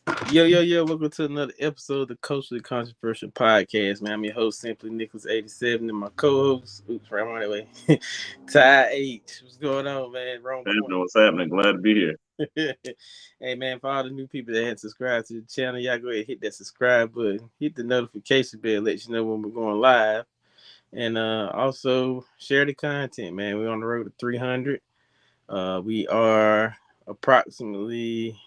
Yo, welcome to another episode of the Culturally Controversial Podcast, man. I'm your host, Simply Nicholas87, and my co-host, oops, right on that way, Ty H. What's going on, man? Wrong I point. know what's happening. Glad to be here. Hey, man, for all the new people that hadn't subscribed to the channel, y'all go ahead and hit that subscribe button, hit the notification bell, let you know when we're going live, and also share the content, man. We're on the road to 300. We are approximately,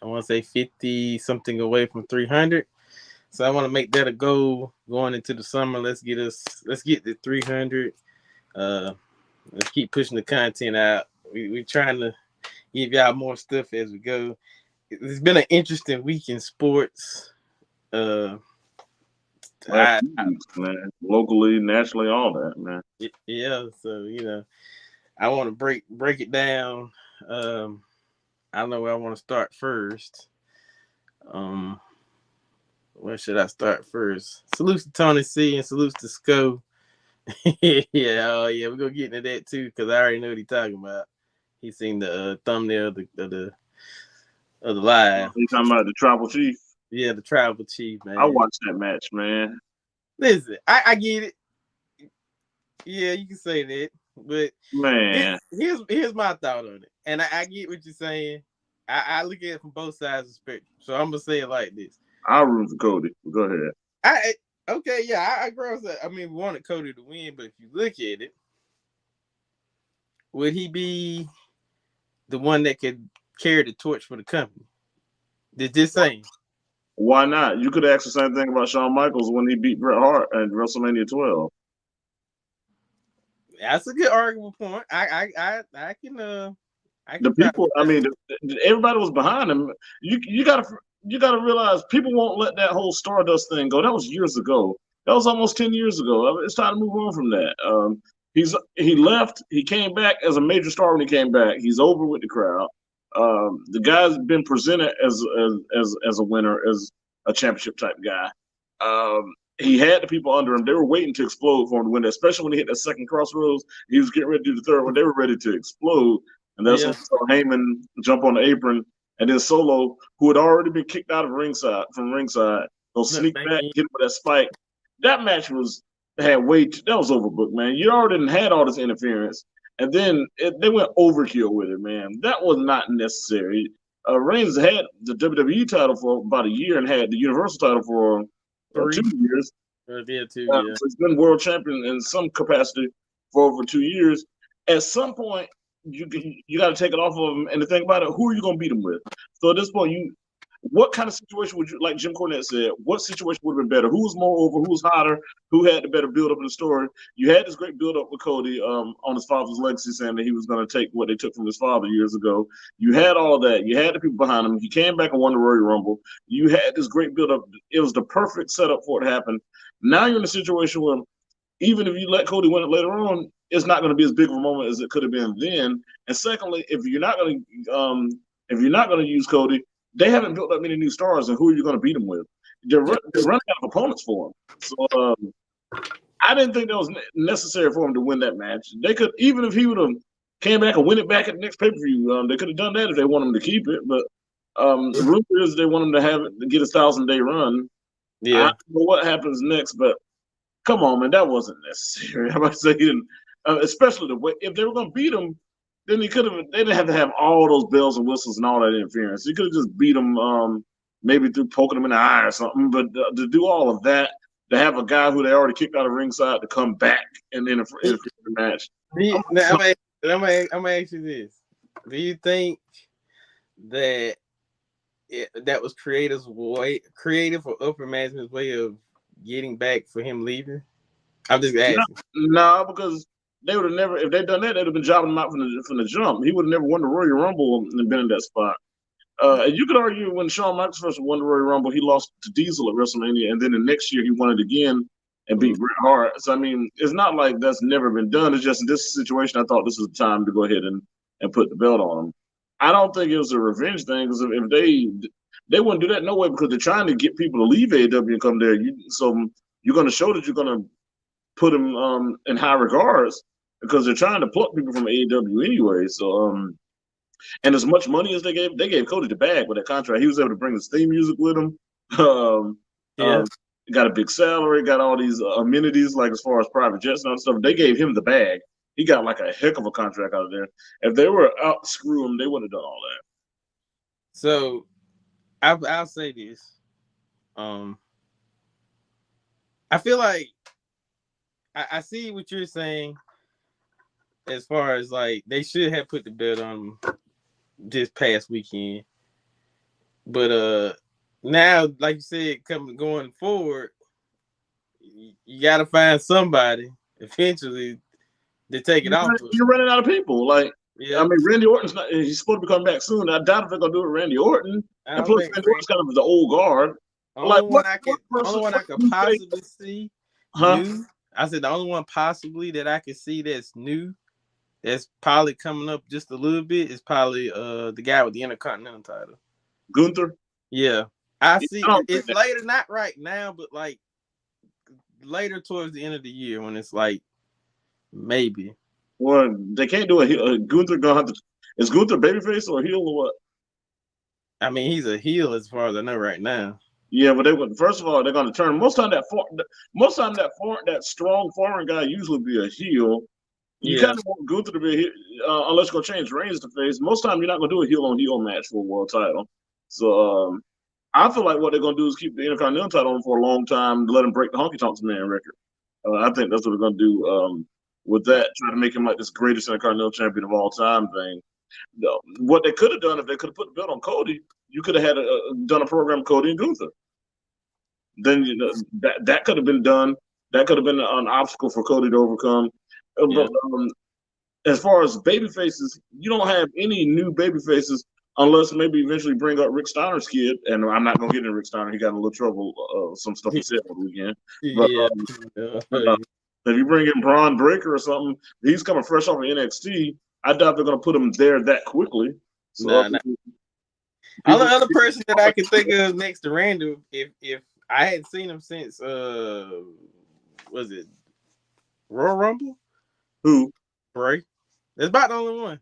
I want to say 50 something away from 300. So I want to make that a goal going into the summer. Let's get to 300. Uh, let's keep pushing the content out. We're trying to give y'all more stuff as we go. It's been an interesting week in sports. Uh, Last I, few weeks, man. Locally, nationally, all that, man. yeah. So I want to break it down. I know where I want to start first. Um, where should I start first? Salute to Tony C and salute to Sco. Yeah, oh yeah, we're gonna get into that too because I already know what he's talking about. He seen the thumbnail of the live. You talking about the tribal chief? Yeah, the tribal chief, I man. watched that match, man. Listen, I get it. Yeah, you can say that, but Man, here's my thought on it, and I get what you're saying. I look at it from both sides of the spectrum, so I'm gonna say it like this. I'll root for Cody. Go ahead. I okay, yeah, I agree with that. I mean, we wanted Cody to win, but if you look at it, would he be the one that could carry the torch for the company? Just saying. Why not? You could ask the same thing about Shawn Michaels when he beat Bret Hart at WrestleMania 12. That's a good arguable point. I The can try to people, put I that. mean, everybody was behind him. You gotta realize people won't let that whole Stardust thing go. That was years ago. That was almost 10 years ago. I mean, it's time to move on from that. He left. He came back as a major star when he came back. He's over with the crowd. The guy's been presented as a winner, as a championship type guy. He had the people under him. They were waiting to explode for him to win, especially when he hit that second crossroads. He was getting ready to do the third one. They were ready to explode. And that's when Yeah, we saw Heyman jump on the apron, and then Solo, who had already been kicked out of ringside, go look, sneak thank back, you. hit him with that spike. That match that was overbooked, man. You already had all this interference, and then they went overkill with it, man. That was not necessary. Reigns had the WWE title for about a year and had the Universal title for 2 Three, years. yeah, two, yeah. So he's been world champion in some capacity for over 2 years. At some point, you got to take it off of him. And the thing about it, who are you going to beat him with? So at this point, what kind of situation would you, like Jim Cornette said, what situation would have been better? Who was more over? Who was hotter? Who had the better build up in the story? You had this great build up with Cody on his father's legacy, saying that he was going to take what they took from his father years ago. You had all that. You had the people behind him. He came back and won the Royal Rumble. You had this great build up. It was the perfect setup for it to happen. Now you're in a situation where even if you let Cody win it later on, it's not going to be as big of a moment as it could have been then. And secondly, if you're not going to use Cody, they haven't built up many new stars, and who are you going to beat them with? They're running out of opponents for him. So I didn't think that was necessary for him to win that match. They could, even if he would have came back and win it back at the next pay per view, they could have done that if they want him to keep it. But the rumor is they want him to have it to get his 1,000-day run. I Yeah. don't know what happens next, but come on, man, that wasn't necessary. I'm about to say, especially the way if they were going to beat him, then he could have. They didn't have to have all those bells and whistles and all that interference. He could have just beat him, maybe through poking him in the eye or something. But to do all of that, to have a guy who they already kicked out of ringside to come back and interfere in the match. Now, I'm gonna ask you this: do you think that that was creative or upper management's way of getting back for him leaving? I'm just No, asking. no, because they would have never. If they'd done that, they'd have been jobbing him out from the jump. He would have never won the Royal Rumble and been in that spot. And you could argue when Shawn Michaels first won the Royal Rumble, he lost to Diesel at WrestleMania, and then the next year he won it again and Mm. beat Bret Hart. So I mean, it's not like that's never been done. It's just in this situation, I thought this was the time to go ahead and put the belt on him. I don't think it was a revenge thing because if they wouldn't do that no way because they're trying to get people to leave AEW and come there. So you're going to show that you're going to put him in high regards because they're trying to pluck people from AEW anyway. So And as much money as they gave Cody the bag with that contract. He was able to bring his theme music with him. Um, Yeah. got a big salary, got all these amenities like as far as private jets and stuff. They gave him the bag. He got like a heck of a contract out of there. If they were out screw him, they would have done all that. So I'll say this. Um, I feel like I see what you're saying as far as like they should have put the belt on him this past weekend. But now, like you said, coming going forward, you got to find somebody eventually to take it off of. You're running out of people. Like, I Yeah, mean, Randy Orton's not, he's supposed to be coming back soon. I doubt if they're gonna do it with Randy Orton. I And don't plus, think Randy Orton's kind of the old guard. Like, only one I what could new face, possibly see huh? new. I said the only one possibly that I could see that's new, that's probably coming up just a little bit, is probably the guy with the Intercontinental title. Gunther. Yeah, I Yeah, see. I don't think It's later, not right now, but like later towards the end of the year when it's like maybe. well, they can't do a heel. Gunther gonna have to. Is Gunther babyface or heel or what? I mean, he's a heel as far as I know right now. Yeah, but they would. First of all, they're gonna turn. Most time that strong foreign guy usually be a heel. You Yeah, kind of want Gunther to be a heel, unless you're gonna change Reigns to face. Most time you're not gonna do a heel on heel match for a world title. So I feel like what they're gonna do is keep the Intercontinental title on for a long time to let him break the Honky Tonks Man record. I think that's what they're gonna do with that. Try to make him like this greatest Intercontinental champion of all time thing. No, what they could have done if they could have put the belt on Cody, you could have had done a program Cody and Gunther. Then you know, that could have been done. That could have been an obstacle for Cody to overcome. yeah. But as far as baby faces, you don't have any new baby faces unless maybe eventually bring up Rick Steiner's kid. And I'm not gonna get into Rick Steiner. He got in a little trouble. Some stuff he said over the weekend. But Yeah. if you bring in Braun Breaker or something, he's coming fresh off of NXT. I doubt they're gonna put him there that quickly. So Nah. people, Only other person that I can think of next to Randall, if I hadn't seen him since was it Royal Rumble? who? Bray. That's about the only one.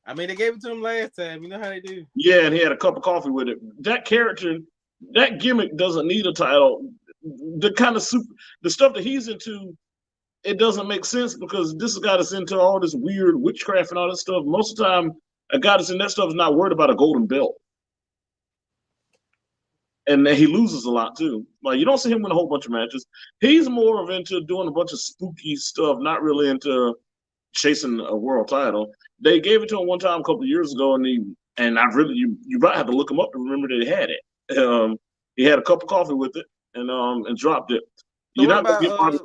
I mean, they gave it to him last time. You know how they do. Yeah, and he had a cup of coffee with it. That character, that gimmick doesn't need a title. The kind of the stuff that he's into, it doesn't make sense because this guy that's into all this weird witchcraft and all that stuff. Most of the time, a guy that's in that stuff is not worried about a golden belt. And he loses a lot too. Like you don't see him win a whole bunch of matches. He's more of into doing a bunch of spooky stuff, not really into chasing a world title. They gave it to him one time a couple of years ago, and I really you might have to look him up to remember that he had it. He had a cup of coffee with it and dropped it. So You're not gonna get Bobby,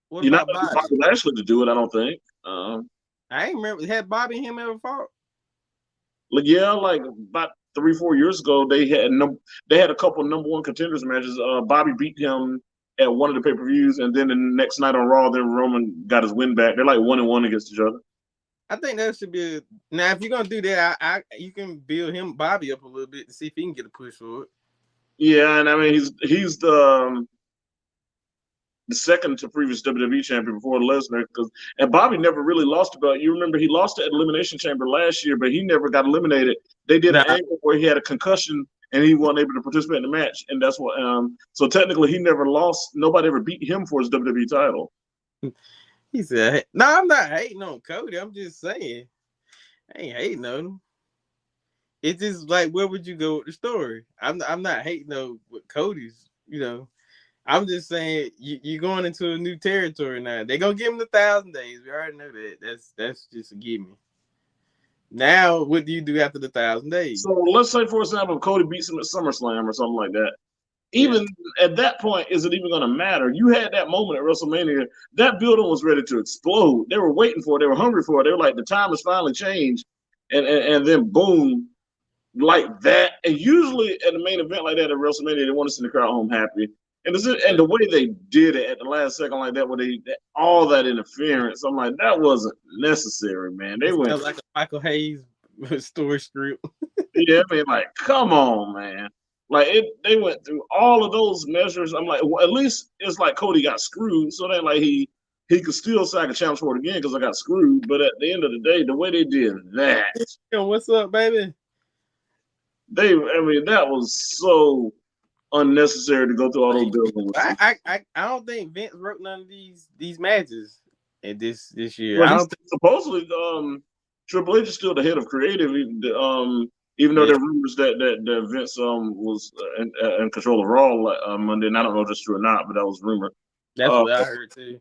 what you're not about gonna get Bobby? Bobby Lashley to do it. I don't think. I ain't remember had Bobby and him ever fought. Like yeah, like about 3-4 years ago, they had a couple of number one contenders matches. Bobby beat him at one of the pay-per-views, and then the next night on Raw, then Roman got his win back. They're like 1-1 against each other. I think that should be now. If you're gonna do that, I you can build him Bobby up a little bit to see if he can get a push for it. Yeah, and I mean he's the second to previous WWE champion before Lesnar. And Bobby never really lost the belt. You remember he lost at Elimination Chamber last year, but he never got eliminated. They did an Nah, angle where he had a concussion and he wasn't able to participate in the match, and that's what. So technically, he never lost. Nobody ever beat him for his WWE title. he said, "No, I'm not hating on Cody. I'm just saying, I ain't hating on him. It's just like, where would you go with the story? I'm not hating on what Cody's. You know, I'm just saying you're going into a new territory now. They're gonna give him the 1,000 days. We already know that. That's just a gimme. Now, what do you do after the 1,000 days? So let's say, for example, Cody beats him at SummerSlam or something like that. Even at that point, is it even going to matter? You had that moment at WrestleMania. That building was ready to explode. They were waiting for it. They were hungry for it. They were like, the time has finally changed. And then boom, like that. And usually at a main event like that at WrestleMania, they want to send the crowd home happy. And the way they did it at the last second like that, where all that interference, I'm like, that wasn't necessary, man. They went like a Michael Hayes story script. yeah, I mean, like, come on, man. Like they went through all of those measures. I'm like, well, at least it's like Cody got screwed, so then like he he could still say I could challenge for it again because I got screwed. But at the end of the day, the way they did that, Yo, what's up, baby? I mean, that was so unnecessary to go through all those bills with them. I don't think Vince wrote none of these matches at this year. Well, I he's don't think. supposedly Triple H is still the head of creative, even though Yeah, there are rumors that Vince was in control of Raw Monday, and I don't know if that's true or not, but that was rumored. that's Uh, what I heard too.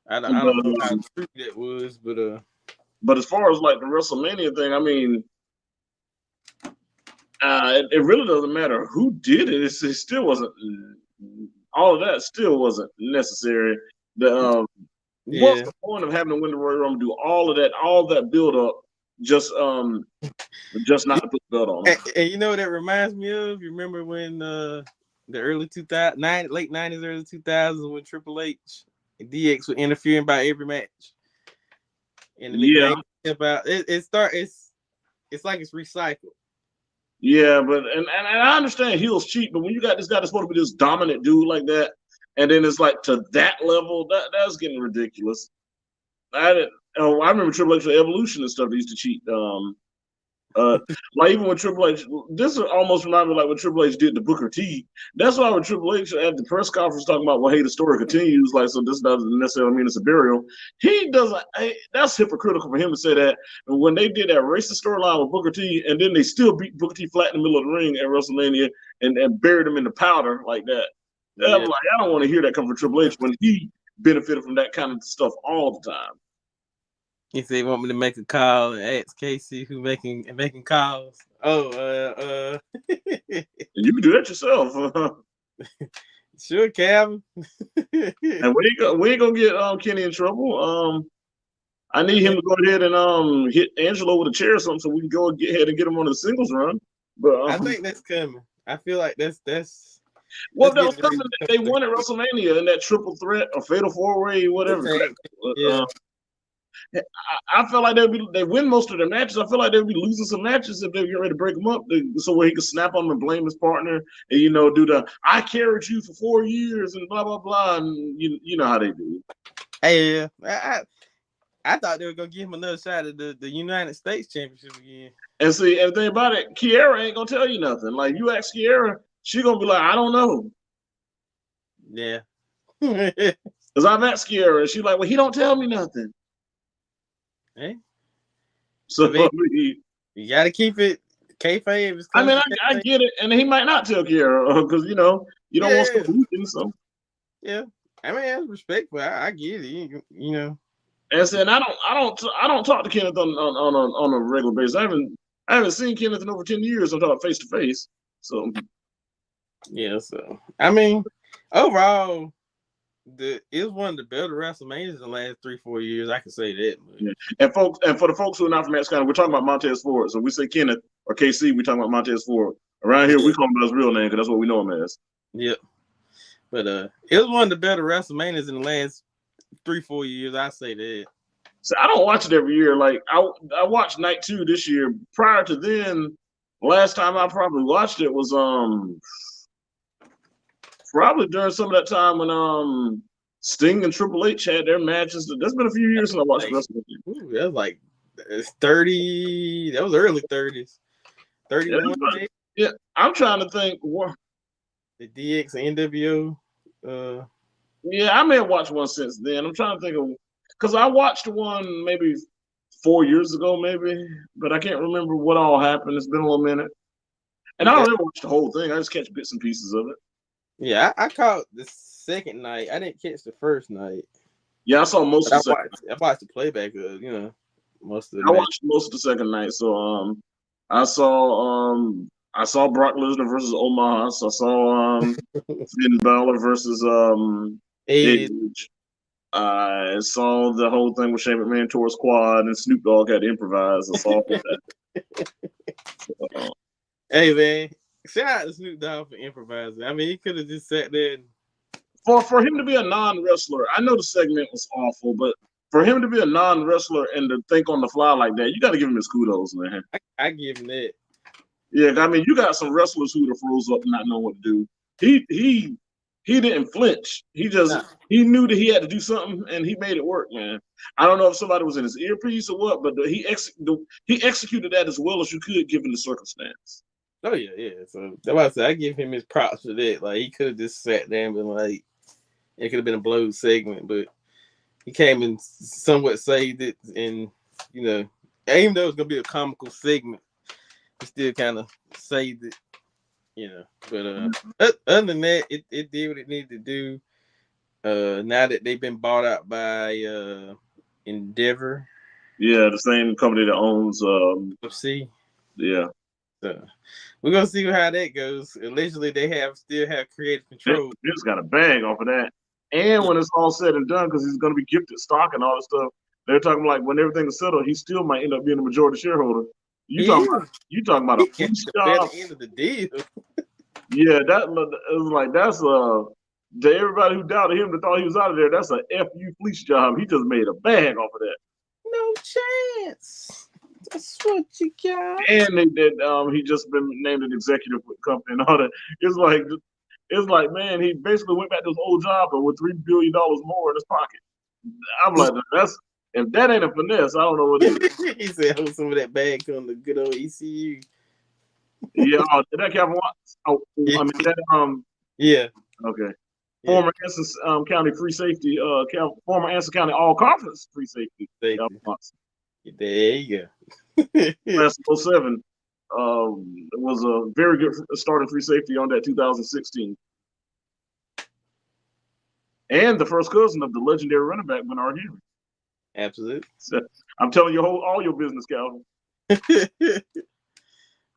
but, I don't know how true that was, but but as far as like the WrestleMania thing, I mean, it really doesn't matter who did it. It still wasn't. All of that still wasn't necessary. What's yeah. the point of having to win the Royal Rumble? Do all that build up, just not to put the belt on them. And you know what that reminds me of? You remember when the early 2000, late 90s, early 2000s when Triple H and DX were interfering by every match, and the Yeah, McMahon it's like it's recycled. yeah, but and I understand heels cheap, but when you got this guy that's supposed to be this dominant dude like that, and then it's like to that level, that's getting ridiculous. I didn't. Oh, I remember Triple H for Evolution and stuff. They used to cheat. Like even when Triple H, this almost reminded me like what Triple H did to Booker T. That's why when Triple H at the press conference talking about, well, hey, the story continues, like, so this doesn't necessarily mean it's a burial. He doesn't. That's hypocritical for him to say that. And when they did that racist storyline with Booker T, and then they still beat Booker T flat in the middle of the ring at WrestleMania and buried him in the powder like that. Yeah. I'm like, I don't want to hear that come from Triple H when he benefited from that kind of stuff all the time. He said, "Want me to make a call and ask Casey who making calls?" Oh, You can do that yourself. Sure, Calvin. And we ain't gonna get Kenny in trouble. I need him to go ahead and hit Angelo with a chair or something so we can go ahead and get him on the singles run. But I think that's coming. I feel like that's well, that was coming. They won at WrestleMania in that triple threat or fatal four way, whatever. Yeah. I feel like they win most of their matches. I feel like they'd be losing some matches if they get ready to break them up, so where he could snap on them and blame his partner, and do the "I carried you for 4 years" and blah blah blah, and you know how they do. Hey, I thought they were gonna give him another shot at the United States Championship again. And see, and the thing about it, Kiera ain't gonna tell you nothing. Like you ask Kiera, she gonna be like, "I don't know." Yeah. Because I've asked Kiera, and she's like, "Well, he don't tell me nothing." Hey. So you gotta keep it kayfabe. I mean, I get it, and he might not tell Kiera because you don't want stuff leaking. So yeah, I mean, that's respectful. I get it. You know. And said, I don't talk to Kenneth on a regular basis. I haven't seen Kenneth in over 10 years. I'm talking face to face. So yeah, so I mean, overall, it's one of the better WrestleManias in the last 3-4 years. I can say that. Yeah. And for the folks who are not from Mexico, we're talking about Montez Ford. So we say Kenneth or KC, we're talking about Montez Ford. Around here, we call him by his real name because that's what we know him as. Yep. But it was one of the better WrestleManias in the last 3-4 years. I say that. So I don't watch it every year. Like I watched Night 2 this year. Prior to then, last time I probably watched it was probably during some of that time when Sting and Triple H had their matches. That's been a few years since I watched wrestling. That was like 30. That was early 30s. 31. Yeah, I'm trying to think. The DX and NWO. Yeah, I may have watched one since then. I'm trying to think of because I watched one maybe 4 years ago, maybe, but I can't remember what all happened. It's been a little minute, and I don't really watch the whole thing. I just catch bits and pieces of it. Yeah, I caught the second night. I didn't catch the first night. Yeah, I saw most of the second. I watched the playback of most of. I watched most of the second night, so I saw Brock Lesnar versus Omos. I saw Finn Balor versus Edge. I saw the whole thing with Shane McMahon tore his quad and Snoop Dogg had to improvise. I saw that. Hey man, shout out to Snoop Dogg for improvising. I mean, he could have just sat there. For him to be a non-wrestler, I know the segment was awful, but for him to be a non-wrestler and to think on the fly like that, you got to give him his kudos, man. I give him that. Yeah, I mean, you got some wrestlers who would have froze up and not know what to do. He he didn't flinch. Nah. He knew that he had to do something, and he made it work, man. I don't know if somebody was in his earpiece or what, but he executed that as well as you could given the circumstance. Oh yeah, yeah. So that's why I said I give him his props for that. Like he could have just sat there and been like, it could have been a blow segment, but he came and somewhat saved it, and you know, even though it was gonna be a comical segment, he still kind of saved it, you know. But other than that, it did what it needed to do. Now that they've been bought out by Endeavor Yeah, the same company that owns FC. yeah. So we're gonna see how that goes. Allegedly, they still have creative control. Vince got a bag off of that. And Yeah, when it's all said and done, because he's going to be gifted stock and all this stuff, they're talking like when everything is settled, he still might end up being a majority shareholder. he is. You talking about a He got fleece the better job? end of the deal. Yeah, that it was like that's to everybody who doubted him that thought he was out of there. That's a fu fleece job. He just made a bag off of that. No chance. That's what you got. And they did. He just been named an executive with the company and all that. It's like, man, he basically went back to his old job, but with $3 billion more in his pocket. I'm like, that's if that ain't a finesse, I don't know what is. He said, "Hold some of that bag on the good old ECU." Yeah, did that Calvin Watts? Oh, Yeah, I mean that yeah, okay. yeah. Former Anson County free safety, former Anson County all conference free safety, Calvin Safety. Watts. There you go. Class of '07 was a very good starting free safety on that 2016. And the first cousin of the legendary running back Bernard Henry. Absolutely. So, I'm telling you all your business, Calvin.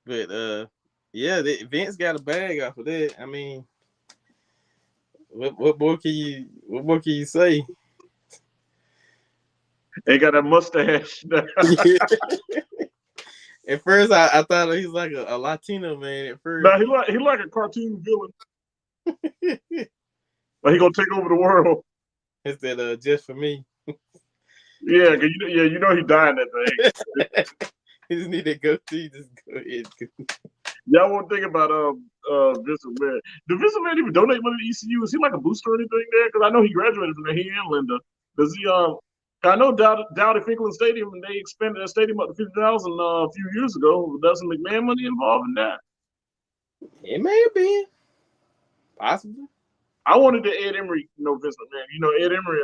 But yeah, Vince got a bag off of that. I mean, what more can you say? They got that mustache. At first, I thought he was like a Latino man. At Now first, he like a cartoon villain. Like he gonna take over the world. instead of just for me, Yeah, you know he died in that thing. he just need to go to just go ahead. Y'all won't think about Vincent Mann. Did Vincent Mann even donate money to ECU? Is he like a booster or anything there? Because I know he graduated from there. He and Linda. Does he? I know Dowdy Finkel Stadium, and they expanded that stadium up to 50,000 a few years ago. Does some McMahon money involved in that? It may have been possible. I wanted to Ed Emery know Vincent Mann. You know Ed Emery.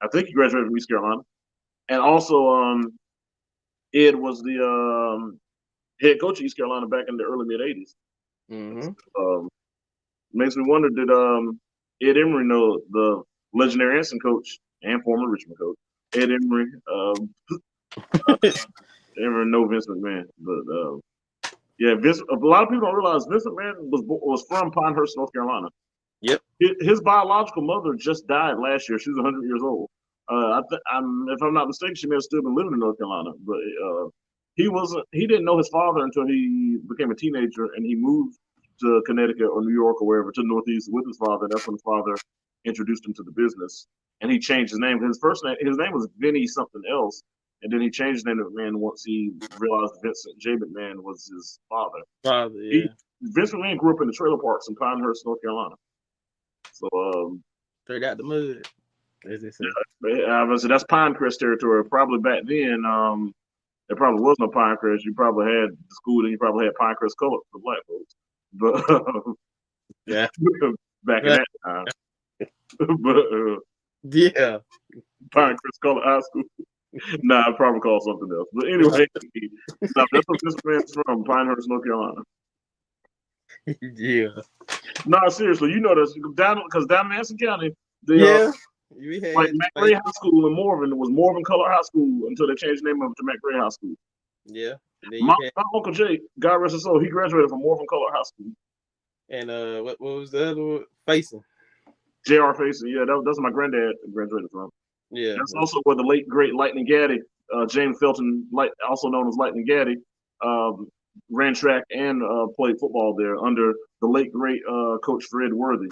I think he graduated from East Carolina, and also Ed was the head coach of East Carolina back in the early mid '80s. Mm-hmm. Makes me wonder, did Ed Emery know the legendary Anson coach and former Richmond coach Ed Emery? Emery know Vince McMahon, but yeah, a lot of people don't realize Vince McMahon was from Pinehurst, North Carolina. Yep. His biological mother just died last year. She was 100 years old. If I'm not mistaken, she may have still been living in North Carolina, but he wasn't. He didn't know his father until he became a teenager, and he moved to Connecticut or New York or wherever to the Northeast with his father. That's when his father introduced him to the business, and he changed his name. His name was Vinny something else, and then he changed his name to McMahon once he realized Vincent J. McMahon was his father. Father, He yeah. Vince McMahon grew up in the trailer parks in Pinehurst, North Carolina. So Straight out the mud, as they say. so that's Pinecrest territory. Probably back then, there probably was no Pinecrest. You probably had the school, and you probably had Pinecrest color for black folks. But Yeah. back in that time, but Yeah. Pinecrest color high school. Nah, I probably called something else. But anyway, no, that's what this man's from, Pinehurst, North Carolina. Yeah. No, seriously, you know this because down in Anson County, the Yeah. We like had McRae High School in Morven was Morven Color High School until they changed the name of it to McRae High School. yeah. And then My, you had my uncle Jake, God rest his soul, he graduated from Morven Color High School. and what was the other one? Facing. J.R. Facing, yeah, that's my granddad graduated from. Yeah. That's also where the late great Lightning Gaddy, James Felton, also known as Lightning Gaddy, ran track and played football there under the late great Coach Fred Worthy.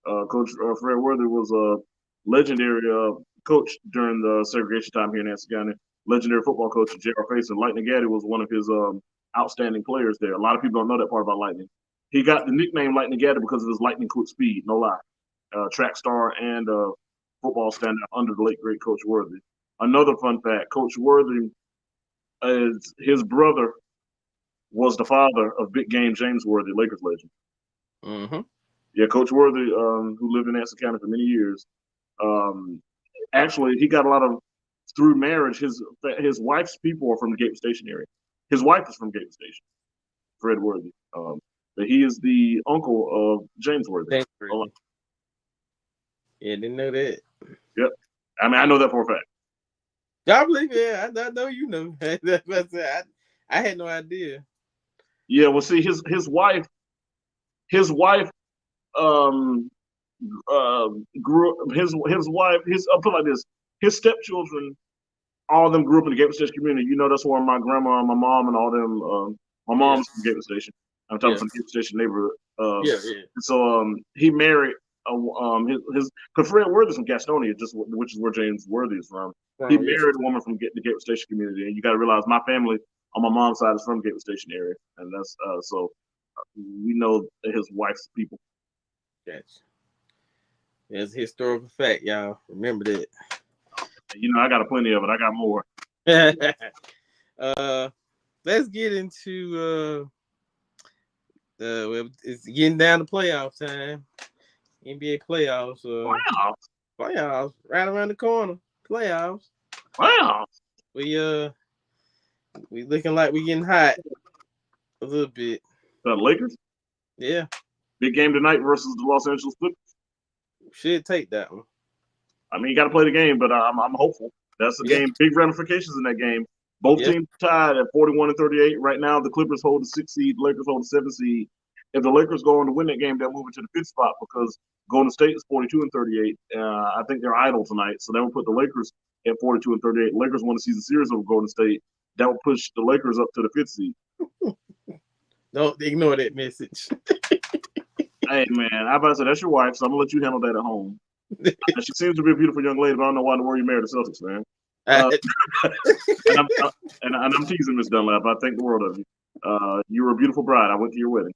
Coach Fred Worthy was a legendary coach during the segregation time here in Anson County. Legendary football coach J.R. Facing. Lightning Gaddy was one of his outstanding players there. A lot of people don't know that part about Lightning. He got the nickname Lightning Gaddy because of his lightning quick speed. No lie, track star and football standout under the late great Coach Worthy. Another fun fact: Coach Worthy, is his brother was the father of Big Game James Worthy, Lakers legend. Mm-hmm. Yeah, Coach Worthy, who lived in Anson County for many years. Um, actually, he got a lot of through marriage. His wife's people are from the Gateway Station area. His wife is from Gateway Station, Fred Worthy. But he is the uncle of James Worthy. Thanks, yeah, didn't know that. Yep. I mean, I know that for a fact. I believe it. I know you know. I had no idea. Yeah, well, see, his wife grew his wife I'll put it like this, his stepchildren, all of them grew up in the Gateway Station community. You know, that's where my grandma and my mom and all them. My Yeah. mom's from Gateway Station. I'm talking from the Gateway Station neighborhood. Yeah. So he married his because Fred Worthy's from Gastonia, which is where James Worthy is from. He married a woman from the Gateway Station community, and you got to realize my family on my mom's side is from Gateway Station area, and that's so we know his wife's people. Gotcha. That's a historical fact, y'all. Remember that. You know, I got a plenty of it. I got more. Let's get into it's getting down to playoff time. NBA playoffs. Playoffs right around the corner. Playoffs. Wow. We looking like we getting hot a little bit. The Lakers. Yeah. Big game tonight versus the Los Angeles Clippers. Should take that one. I mean, you got to play the game, but I'm hopeful. That's the game. Big ramifications in that game. Both teams tied at 41-38. Right now, the Clippers hold the 6th seed. The Lakers hold the 7th seed. If the Lakers go on to win that game, they'll move into the 5th spot because Golden State is 42-38. I think they're idle tonight, so that will put the Lakers at 42-38. The Lakers won the season series over Golden State. That will push the Lakers up to the 5th seed. Don't ignore that message. Hey, man, I about to say, that's your wife, so I'm going to let you handle that at home. She seems to be a beautiful young lady, but I don't know why in the world you married the Celtics, man. And I'm teasing Miss Dunlap. I think the world of you. You were a beautiful bride. I went to your wedding.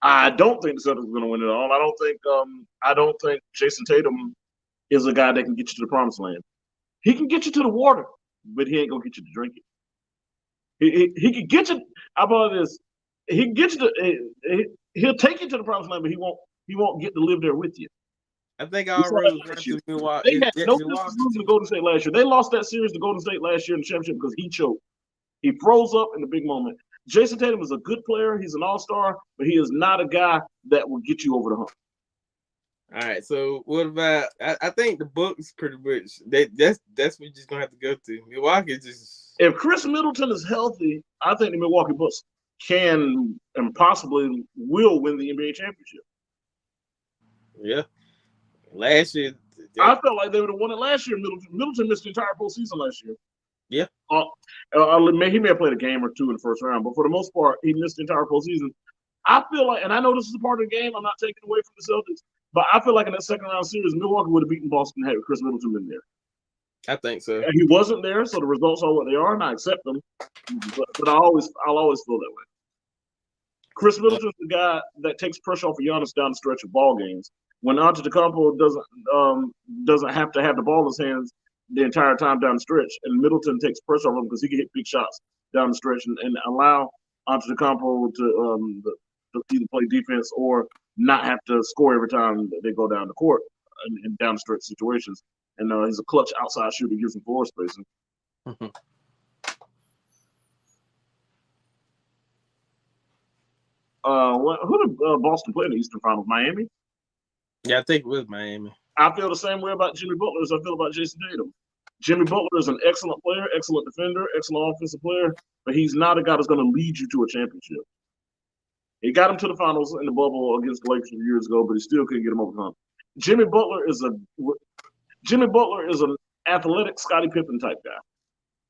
I don't think the Celtics are going to win it all. I don't think Jason Tatum is a guy that can get you to the promised land. He can get you to the water, but he ain't gonna get you to drink it. He can get you. How about this? He can get you to. He'll take you to the promised land, but he won't get to live there with you. I think all roads run through Milwaukee. They had no business losing to Golden State last year. They lost that series to Golden State last year in the championship because he choked. He froze up in the big moment. Jason Tatum is a good player. He's an all-star, but he is not a guy that will get you over the hump. All right, so what about? I think the Bucks pretty much that's what you're just gonna have to go to. Milwaukee just. If Chris Middleton is healthy, I think the Milwaukee Bucks can and possibly will win the NBA championship. Yeah, last year I felt like they would have won it last year. Middleton missed the entire postseason last year. Yeah, he may have played a game or two in the first round, but for the most part, he missed the entire postseason. I feel like, and I know this is a part of the game. I'm not taking away from the Celtics. But I feel like in that second round series, Milwaukee would have beaten Boston had Chris Middleton been there. I think so. And he wasn't there, so the results are what they are, and I accept them. But I'll always feel that way. Chris Middleton's the guy that takes pressure off of Giannis down the stretch of ball games. When Antetokounmpo doesn't have to have the ball in his hands the entire time down the stretch, and Middleton takes pressure off him because he can hit big shots down the stretch and allow Antetokounmpo to either play defense or not have to score every time they go down the court in down the stretch situations. And he's a clutch outside shooter, gives him floor spacing. Mm-hmm. Who did Boston play in the Eastern Finals? Miami? Yeah, I think it was Miami. I feel the same way about Jimmy Butler as I feel about Jason Tatum. Jimmy Butler is an excellent player, excellent defender, excellent offensive player, but he's not a guy that's going to lead you to a championship. He got him to the finals in the bubble against the Lakers a few years ago, but he still couldn't get him over the hump. Jimmy Butler is an athletic Scottie Pippen type guy,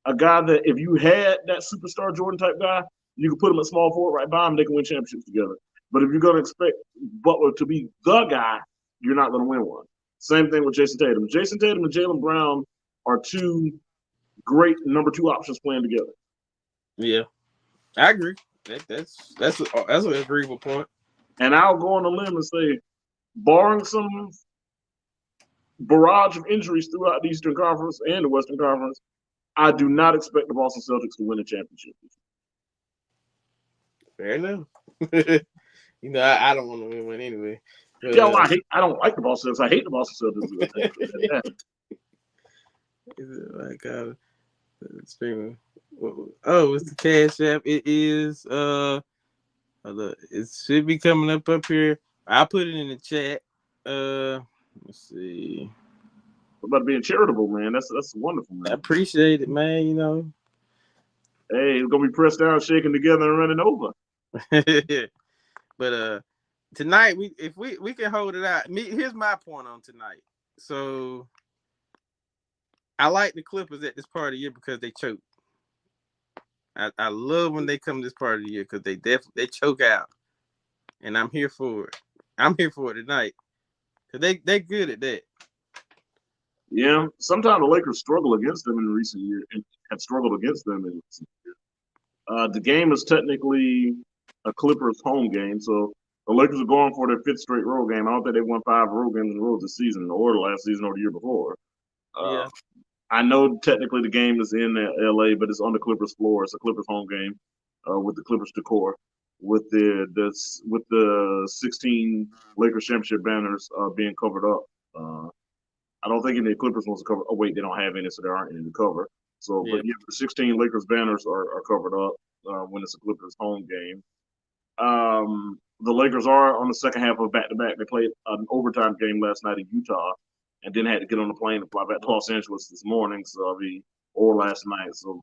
a guy that if you had that superstar Jordan type guy, you could put him at small forward right by him, they can win championships together. But if you're going to expect Butler to be the guy, you're not going to win one. Same thing with Jason Tatum. Jason Tatum and Jaylen Brown are two great number two options playing together. Yeah, I agree. That's an agreeable point. And I'll go on a limb and say, barring some barrage of injuries throughout the Eastern Conference and the Western Conference, I do not expect the Boston Celtics to win a championship. Fair enough. I don't want to win one anyway. But Yeah, well, I don't like the Boston Celtics. I hate the Boston Celtics. is it like streaming? Oh, it's the Cash App. It is it should be coming up here. I'll put it in the chat. Let's see. About being charitable, man. That's wonderful, I man. appreciate it, man. Hey, it's gonna be pressed down, shaken together, and running over. But tonight we can hold it out. Here's my point on tonight. So I like the Clippers at this part of the year because they choke. I love when they come this part of the year because they choke out, and I'm here for it. I'm here for it tonight because they good at that. Yeah, sometimes the Lakers struggle against them in recent years and have struggled against them in recent years. The game is technically a Clippers home game, so the Lakers are going for their fifth straight road game. I don't think they won 5 road games in a row this season, or the last season, or the year before. Yeah. I know technically the game is in LA, but it's on the Clippers floor. It's a Clippers home game with the Clippers decor, with the 16 Lakers championship banners being covered up. I don't think any of the Clippers wants to cover. Oh wait, they don't have any, so there aren't any to cover. So, Yeah. but yeah, the 16 Lakers banners are covered up when it's a Clippers home game. The Lakers are on the second half of back to back. They played an overtime game last night in Utah, and then had to get on the plane and fly back to Los Angeles this morning. Or last night. So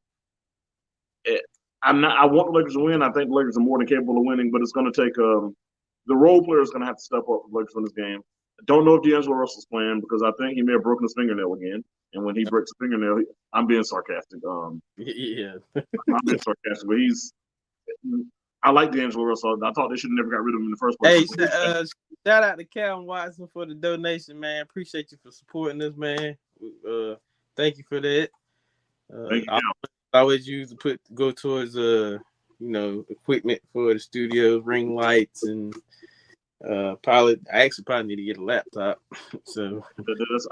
I want the Lakers to win. I think the Lakers are more than capable of winning, but it's going to take the role player is going to have to step up for the Lakers in this game. I don't know if D'Angelo Russell's playing because I think he may have broken his fingernail again. And when he breaks a fingernail, I'm being sarcastic. Yeah. I'm being sarcastic, but I like D'Angelo Russell. I thought they should have never got rid of him in the first place. Hey, shout out to Calvin Watson for the donation, man. Appreciate you for supporting us, man. Thank you for that. Thank you, I always use to go towards equipment for the studio, ring lights, and I actually probably need to get a laptop. So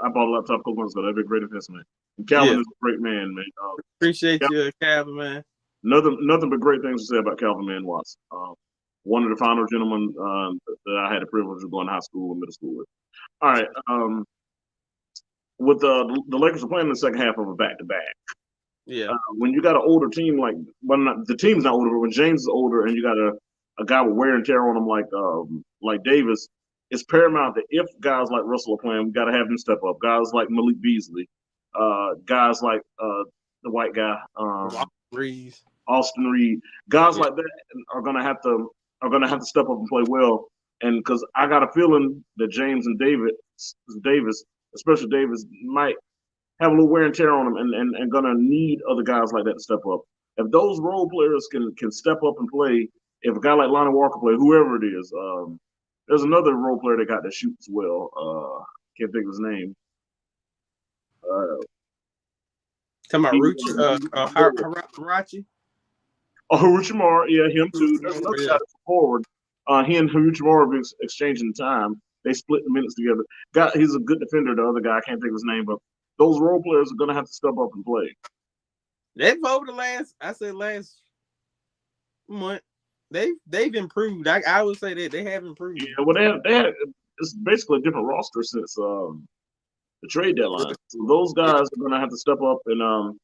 I bought a laptop for so that'd be a great investment. And Calvin is a great man, man. Appreciate you, Calvin, man. Nothing but great things to say about Calvin Man Watson. One of the final gentlemen that I had the privilege of going to high school and middle school with. All right. With the Lakers are playing in the second half of a back to back. Yeah. When you got an older team the team's not older, but when James is older and you got a guy with wear and tear on him like Davis, it's paramount that if guys like Russell are playing, we got to have them step up. Guys like Malik Beasley, guys like the white guy, Austin Reed, guys like that are gonna have to step up and play well. And because I got a feeling that James and Davis, especially Davis, might have a little wear and tear on them and gonna need other guys like that to step up. If those role players can step up and play, if a guy like Lonnie Walker play, whoever it is, there's another role player they got that shoots well. Can't think of his name. Talking about Harachi? Oh, Haruchimara, yeah, him too. There's another guy that's forward. He and Haruchimara have been exchanging time. They split the minutes together. He's a good defender. The other guy, I can't think of his name, but those role players are going to have to step up and play. They've over the last month. They've improved. I would say that they have improved. Yeah, well, they had it's basically a different roster since the trade deadline. So those guys are going to have to step up, and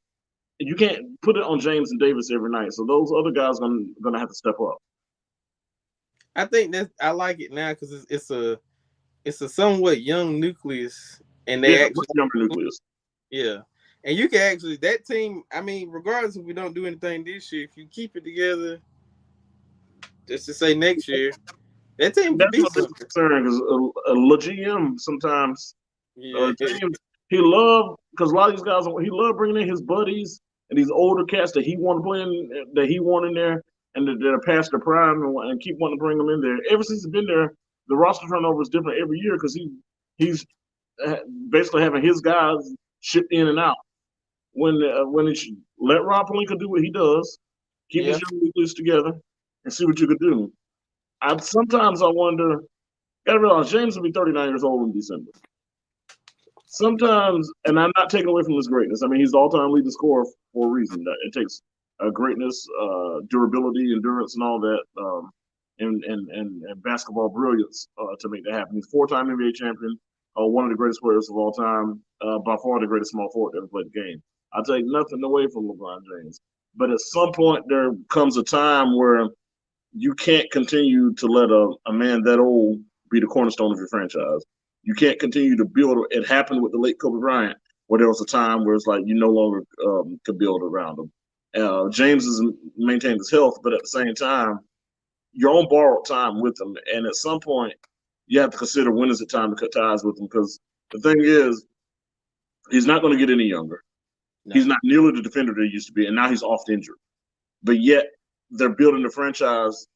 you can't put it on James and Davis every night. So those other guys are going to have to step up. I think I like it now because it's a somewhat young nucleus, and they actually younger nucleus. Yeah, and you can actually that team. I mean, regardless if we don't do anything this year, if you keep it together, just to say next year, that team can be something. Concern because a GM sometimes. Yeah, James, because a lot of these guys he loved bringing in his buddies and these older cats that he wanted playing that he wanted in there and that are past their prime and keep wanting to bring them in there. Ever since he's been there, the roster turnover is different every year because he's basically having his guys shipped in and out. When he let Rob Pelinka do what he does, keep his young nucleus together, and see what you could do. Sometimes I wonder. Gotta realize James will be 39 years old in December. Sometimes, and I'm not taking away from his greatness. I mean, he's the all-time leading scorer for a reason. It takes greatness, durability, endurance, and all that, and basketball brilliance to make that happen. He's four-time NBA champion, one of the greatest players of all time, by far the greatest small forward to ever play the game. I take nothing away from LeBron James, but at some point there comes a time where you can't continue to let a man that old be the cornerstone of your franchise. You can't continue to build. It happened with the late Kobe Bryant, where there was a time where it's like you no longer could build around him. James has maintained his health, but at the same time, you're on borrowed time with him. And at some point, you have to consider when is it time to cut ties with him. Because the thing is, he's not going to get any younger. No. He's not nearly the defender that he used to be, and now he's oft injured. But yet, they're building the franchise.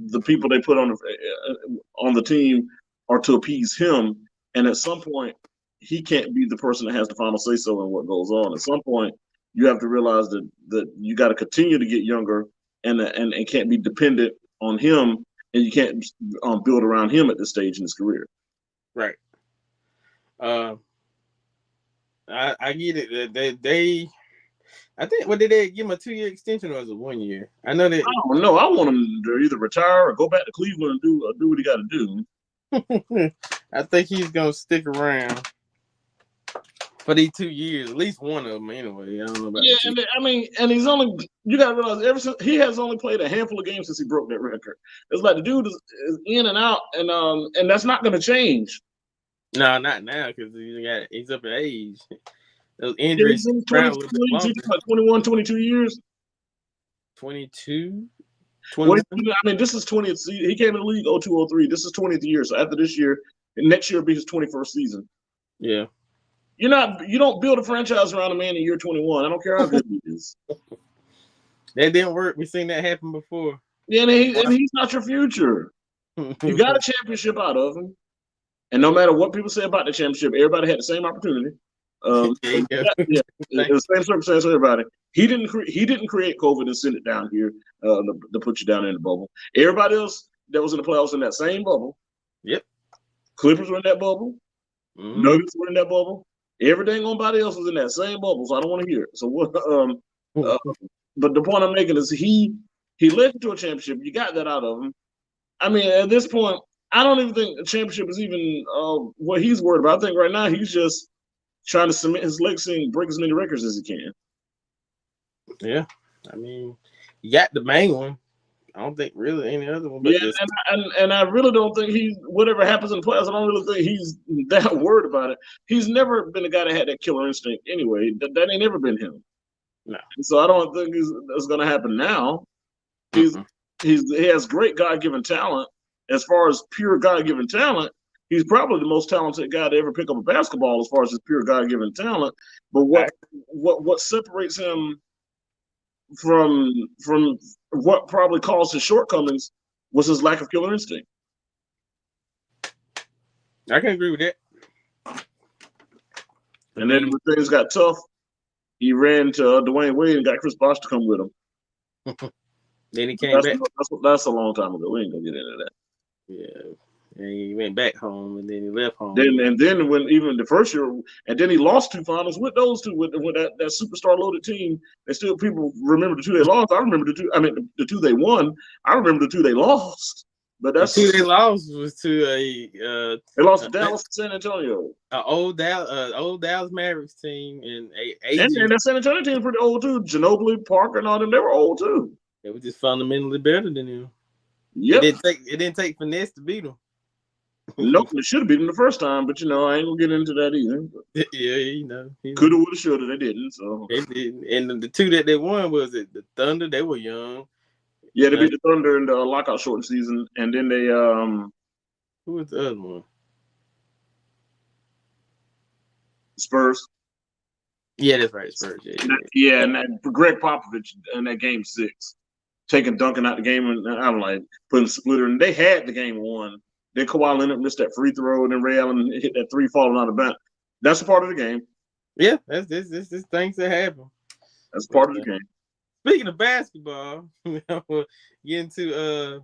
The people they put on the team are to appease him, and at some point, he can't be the person that has the final say so in what goes on. At some point, you have to realize that you got to continue to get younger, and can't be dependent on him, and you can't build around him at this stage in his career. Right. I get it. They I think, did they give him a 2-year extension or was it 1 year? I know that. I don't know. I want him to either retire or go back to Cleveland and do what he got to do. I think he's gonna stick around for these 2 years, at least one of them anyway. I don't know about. Yeah, and he's only. You got to realize he has only played a handful of games since he broke that record. It's like the dude is in and out, and that's not going to change. No, not now because he's up in age. Those injuries. He's 21, 22 years. 22? 21? I mean, this is 20th. He came in the league 02-03. This is 20th year. So after this year, next year will be his 21st season. Yeah. You don't build a franchise around a man in year 21. I don't care how good he is. That didn't work. We've seen that happen before. Yeah, and he's not your future. You got a championship out of him. And no matter what people say about the championship, everybody had the same opportunity. It was the same circumstance for everybody. He didn't create COVID and send it down here to put you down in the bubble. Everybody else that was in the playoffs in that same bubble. Yep. Clippers were in that bubble. Mm-hmm. Nuggets were in that bubble. Everything nobody else was in that same bubble. So I don't want to hear it. So what? But the point I'm making is he led you to a championship. You got that out of him. I mean, at this point, I don't even think a championship is even what he's worried about. I think right now he's just trying to cement his legacy and break as many records as he can. Yeah. I mean, you got the main one. I don't think really any other one. But yeah, and I really don't think whatever happens in the playoffs, I don't really think he's that worried about it. He's never been a guy that had that killer instinct anyway. That ain't never been him. No. So I don't think that's going to happen now. He has great God-given talent. As far as pure God-given talent, he's probably the most talented guy to ever pick up a basketball as far as his pure God-given talent. But what separates him from what probably caused his shortcomings was his lack of killer instinct. I can agree with that. And then when things got tough, he ran to Dwayne Wade and got Chris Bosh to come with him. Then he came back. That's a long time ago. We ain't gonna get into that. Yeah. And he went back home, and then he left home. Then when even the first year, and then he lost 2 finals with those two, with that superstar loaded team. And still, people remember the 2 they lost. I remember the 2. I mean, the 2 they won. I remember the 2 they lost. But that's the 2 they lost was to they lost to Dallas and San Antonio. Old Dallas Mavericks team and that San Antonio team was pretty old too. Ginobili, Parker, and all them, they were old too. They were just fundamentally better than him. Yep. It didn't take finesse to beat them. Nope, they should have beaten the first time, but I ain't gonna get into that either. Yeah, coulda, woulda, shoulda. They didn't. So they didn't. And the 2 that they won was the Thunder. They were young. Yeah, they beat the Thunder in the lockout shortened season, and then they Who was the other one? Spurs. Yeah, that's right, Spurs. Yeah, and that Greg Popovich in that game 6, taking Duncan out the game, and I'm like putting the splitter, and they had the game won. Then Kawhi Leonard missed that free throw, and then Ray Allen hit that 3 falling out of the bench. That's a part of the game. Yeah, that's things that happen. That's part of the game. speaking of basketball, we'll get into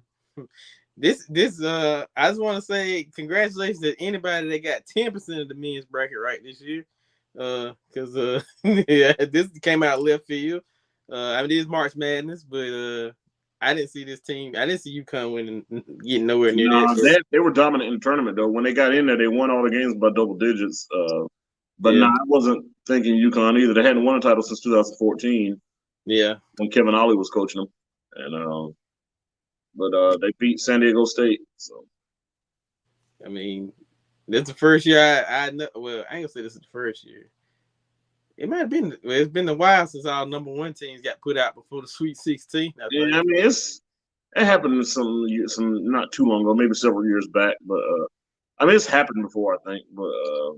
this. I just want to say congratulations to anybody that got 10% of the men's bracket right this year. Because yeah, this came out left field. I mean, it is March Madness, but I didn't see this team. I didn't see UConn winning, getting nowhere near Nah, that. they were dominant in the tournament though. When they got in there, they won all the games by double digits. But Yeah, nah, I wasn't thinking UConn either. They hadn't won a title since 2014 yeah. when Kevin Ollie was coaching them, and but they beat San Diego State. So I mean, that's the first year I know. Well, I ain't gonna say this is the first year. It might have been. Well, it's been a while since our number one teams got put out before the Sweet 16. I yeah, I think. mean it happened some not too long ago, maybe several years back. But I mean it's happened before, I think. But I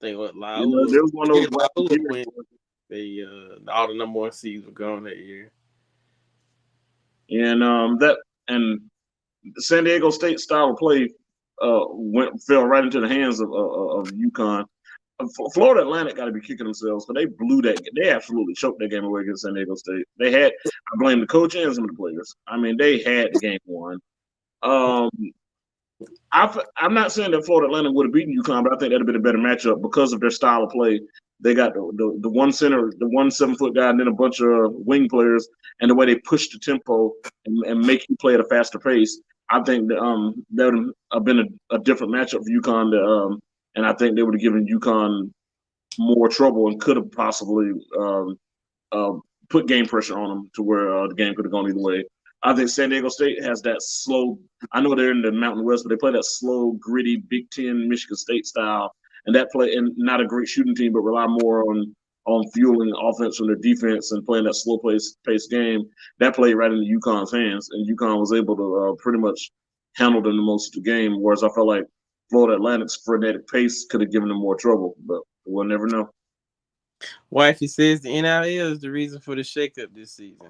think what there Laula. was one of Yeah, those wacky Laula years. went. They all the number one seeds were gone that year. And that and San Diego State style of play fell right into the hands of UConn. Florida Atlantic got to be kicking themselves, but they blew that. They absolutely choked that game away against San Diego State. I blame the coach and some of the players. I mean, they had the game won. Um, I'm not saying that Florida Atlantic would have beaten UConn, but I think that'd have been a better matchup because of their style of play. They got the one center, the 1 7 foot guy, and then a bunch of wing players, and the way they push the tempo and make you play at a faster pace. I think that would have been a different matchup for UConn. And I think they would have given UConn more trouble and could have possibly uh, put game pressure on them to where the game could have gone either way. I think San Diego State has that slow. I know they're in the Mountain West, but they play that slow, gritty Big Ten, Michigan State style, and that play and not a great shooting team, but rely more on fueling offense from their defense and playing that slow pace game. That played right into UConn's hands, and UConn was able to pretty much handle them the most of the game. Whereas I felt like Florida Atlantic's frenetic pace could have given them more trouble, but we'll never know. Wifey says the NIL is the reason for the shakeup this season.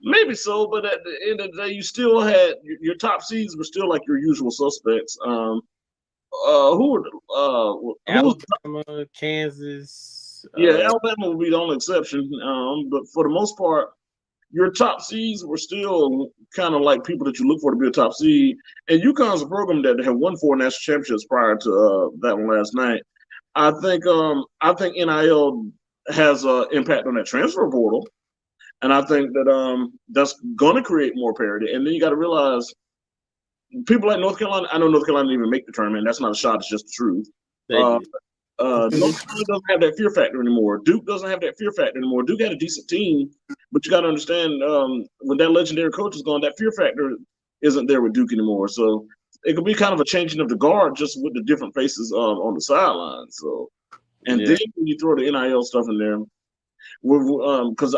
Maybe so, but at the end of the day, you still had your top seeds were still like your usual suspects. Who were who was Alabama, Kansas. yeah, Alabama would be the only exception. But for the most part, your top seeds were still kind of like people that you look for to be a top seed. And UConn's a program that had won 4 national championships prior to that one last night. I think NIL has an impact on that transfer portal. And I think that that's going to create more parity. And then you got to realize people like North Carolina. I know North Carolina didn't even make the tournament. That's not a shot. It's just the truth. They Uh, did. North Carolina doesn't have that fear factor anymore. Duke doesn't have that fear factor anymore. Duke had a decent team, but you got to understand when that legendary coach is gone, that fear factor isn't there with Duke anymore. So it could be kind of a changing of the guard just with the different faces on the sideline. So and Yeah. then when you throw the NIL stuff in there, because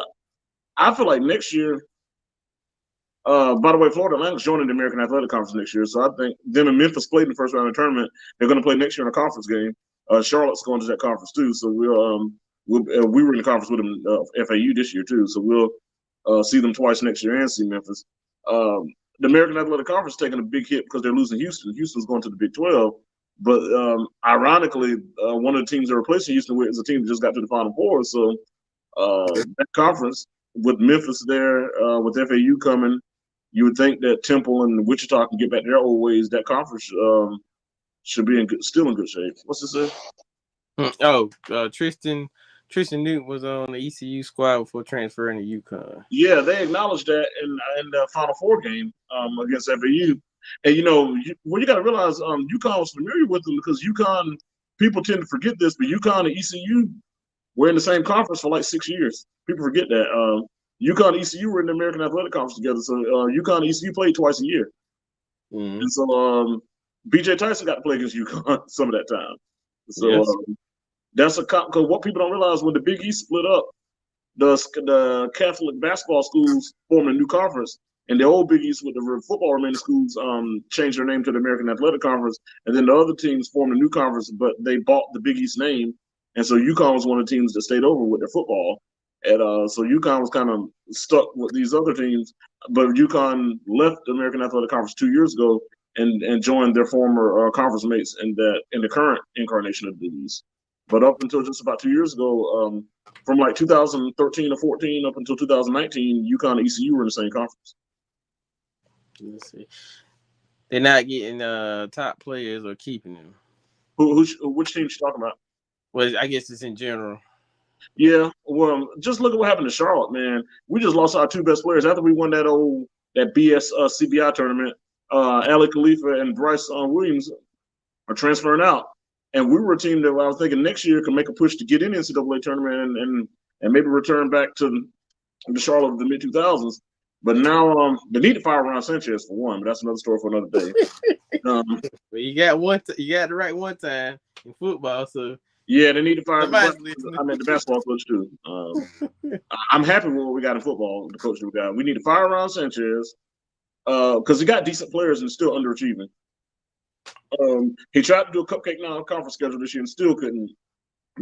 I feel like next year. By the way, Florida Atlantic's joining the American Athletic Conference next year, so I think them and Memphis played in the first round of the tournament. They're going to play next year in a conference game. Charlotte's going to that conference too, so we were in the conference with them FAU this year too, so we'll see them twice next year and see Memphis. The American Athletic Conference is taking a big hit because they're losing Houston. Houston's going to the Big 12, but ironically, one of the teams they're replacing Houston with is a team that just got to the Final Four. So that conference with Memphis there, with FAU coming, you would think that Temple and Wichita can get back to their old ways. That conference should be still in good shape. What's it say? Oh, Tristan Newton was on the ECU squad before transferring to UConn. Yeah, they acknowledged that in the Final Four game against FAU. And you got to realize UConn was familiar with them because UConn people tend to forget this, but UConn and ECU were in the same conference for like 6 years. People forget that. UConn and ECU were in the American Athletic Conference together, so UConn and ECU played twice a year. Mm-hmm. And so BJ Tyson got to play against UConn some of that time. So Yes. that's because what people don't realize when the Big East split up, the Catholic basketball schools formed a new conference, and the old Big East with the football remaining schools changed their name to the American Athletic Conference, and then the other teams formed a new conference, but they bought the Big East name, and so UConn was one of the teams that stayed over with their football. And so UConn was kind of stuck with these other teams, but UConn left the American Athletic Conference 2 years ago and joined their former conference mates in the current incarnation of the Big East. But up until just about 2 years ago, from like 2013 or 14 up until 2019, UConn and ECU were in the same conference. Let's see. They're not getting top players or keeping them. Which team you talking about? Well, I guess it's in general. Yeah, well, just look at what happened to Charlotte, man. We just lost our two best players after we won that BS CBI tournament. Ali Khalifa and Bryce Williams are transferring out, and we were a team that I was thinking next year could make a push to get in the NCAA tournament and maybe return back to the Charlotte of the mid 2000s. But now they need to fire Ron Sanchez for one, but that's another story for another day. Well, you got you got it right one time in football, so yeah, they need to fire. The basketball coach too. I'm happy with what we got in football. The coach that we got. We need to fire Ron Sanchez because he got decent players and still underachieving. He tried to do a cupcake non-conference schedule this year and still couldn't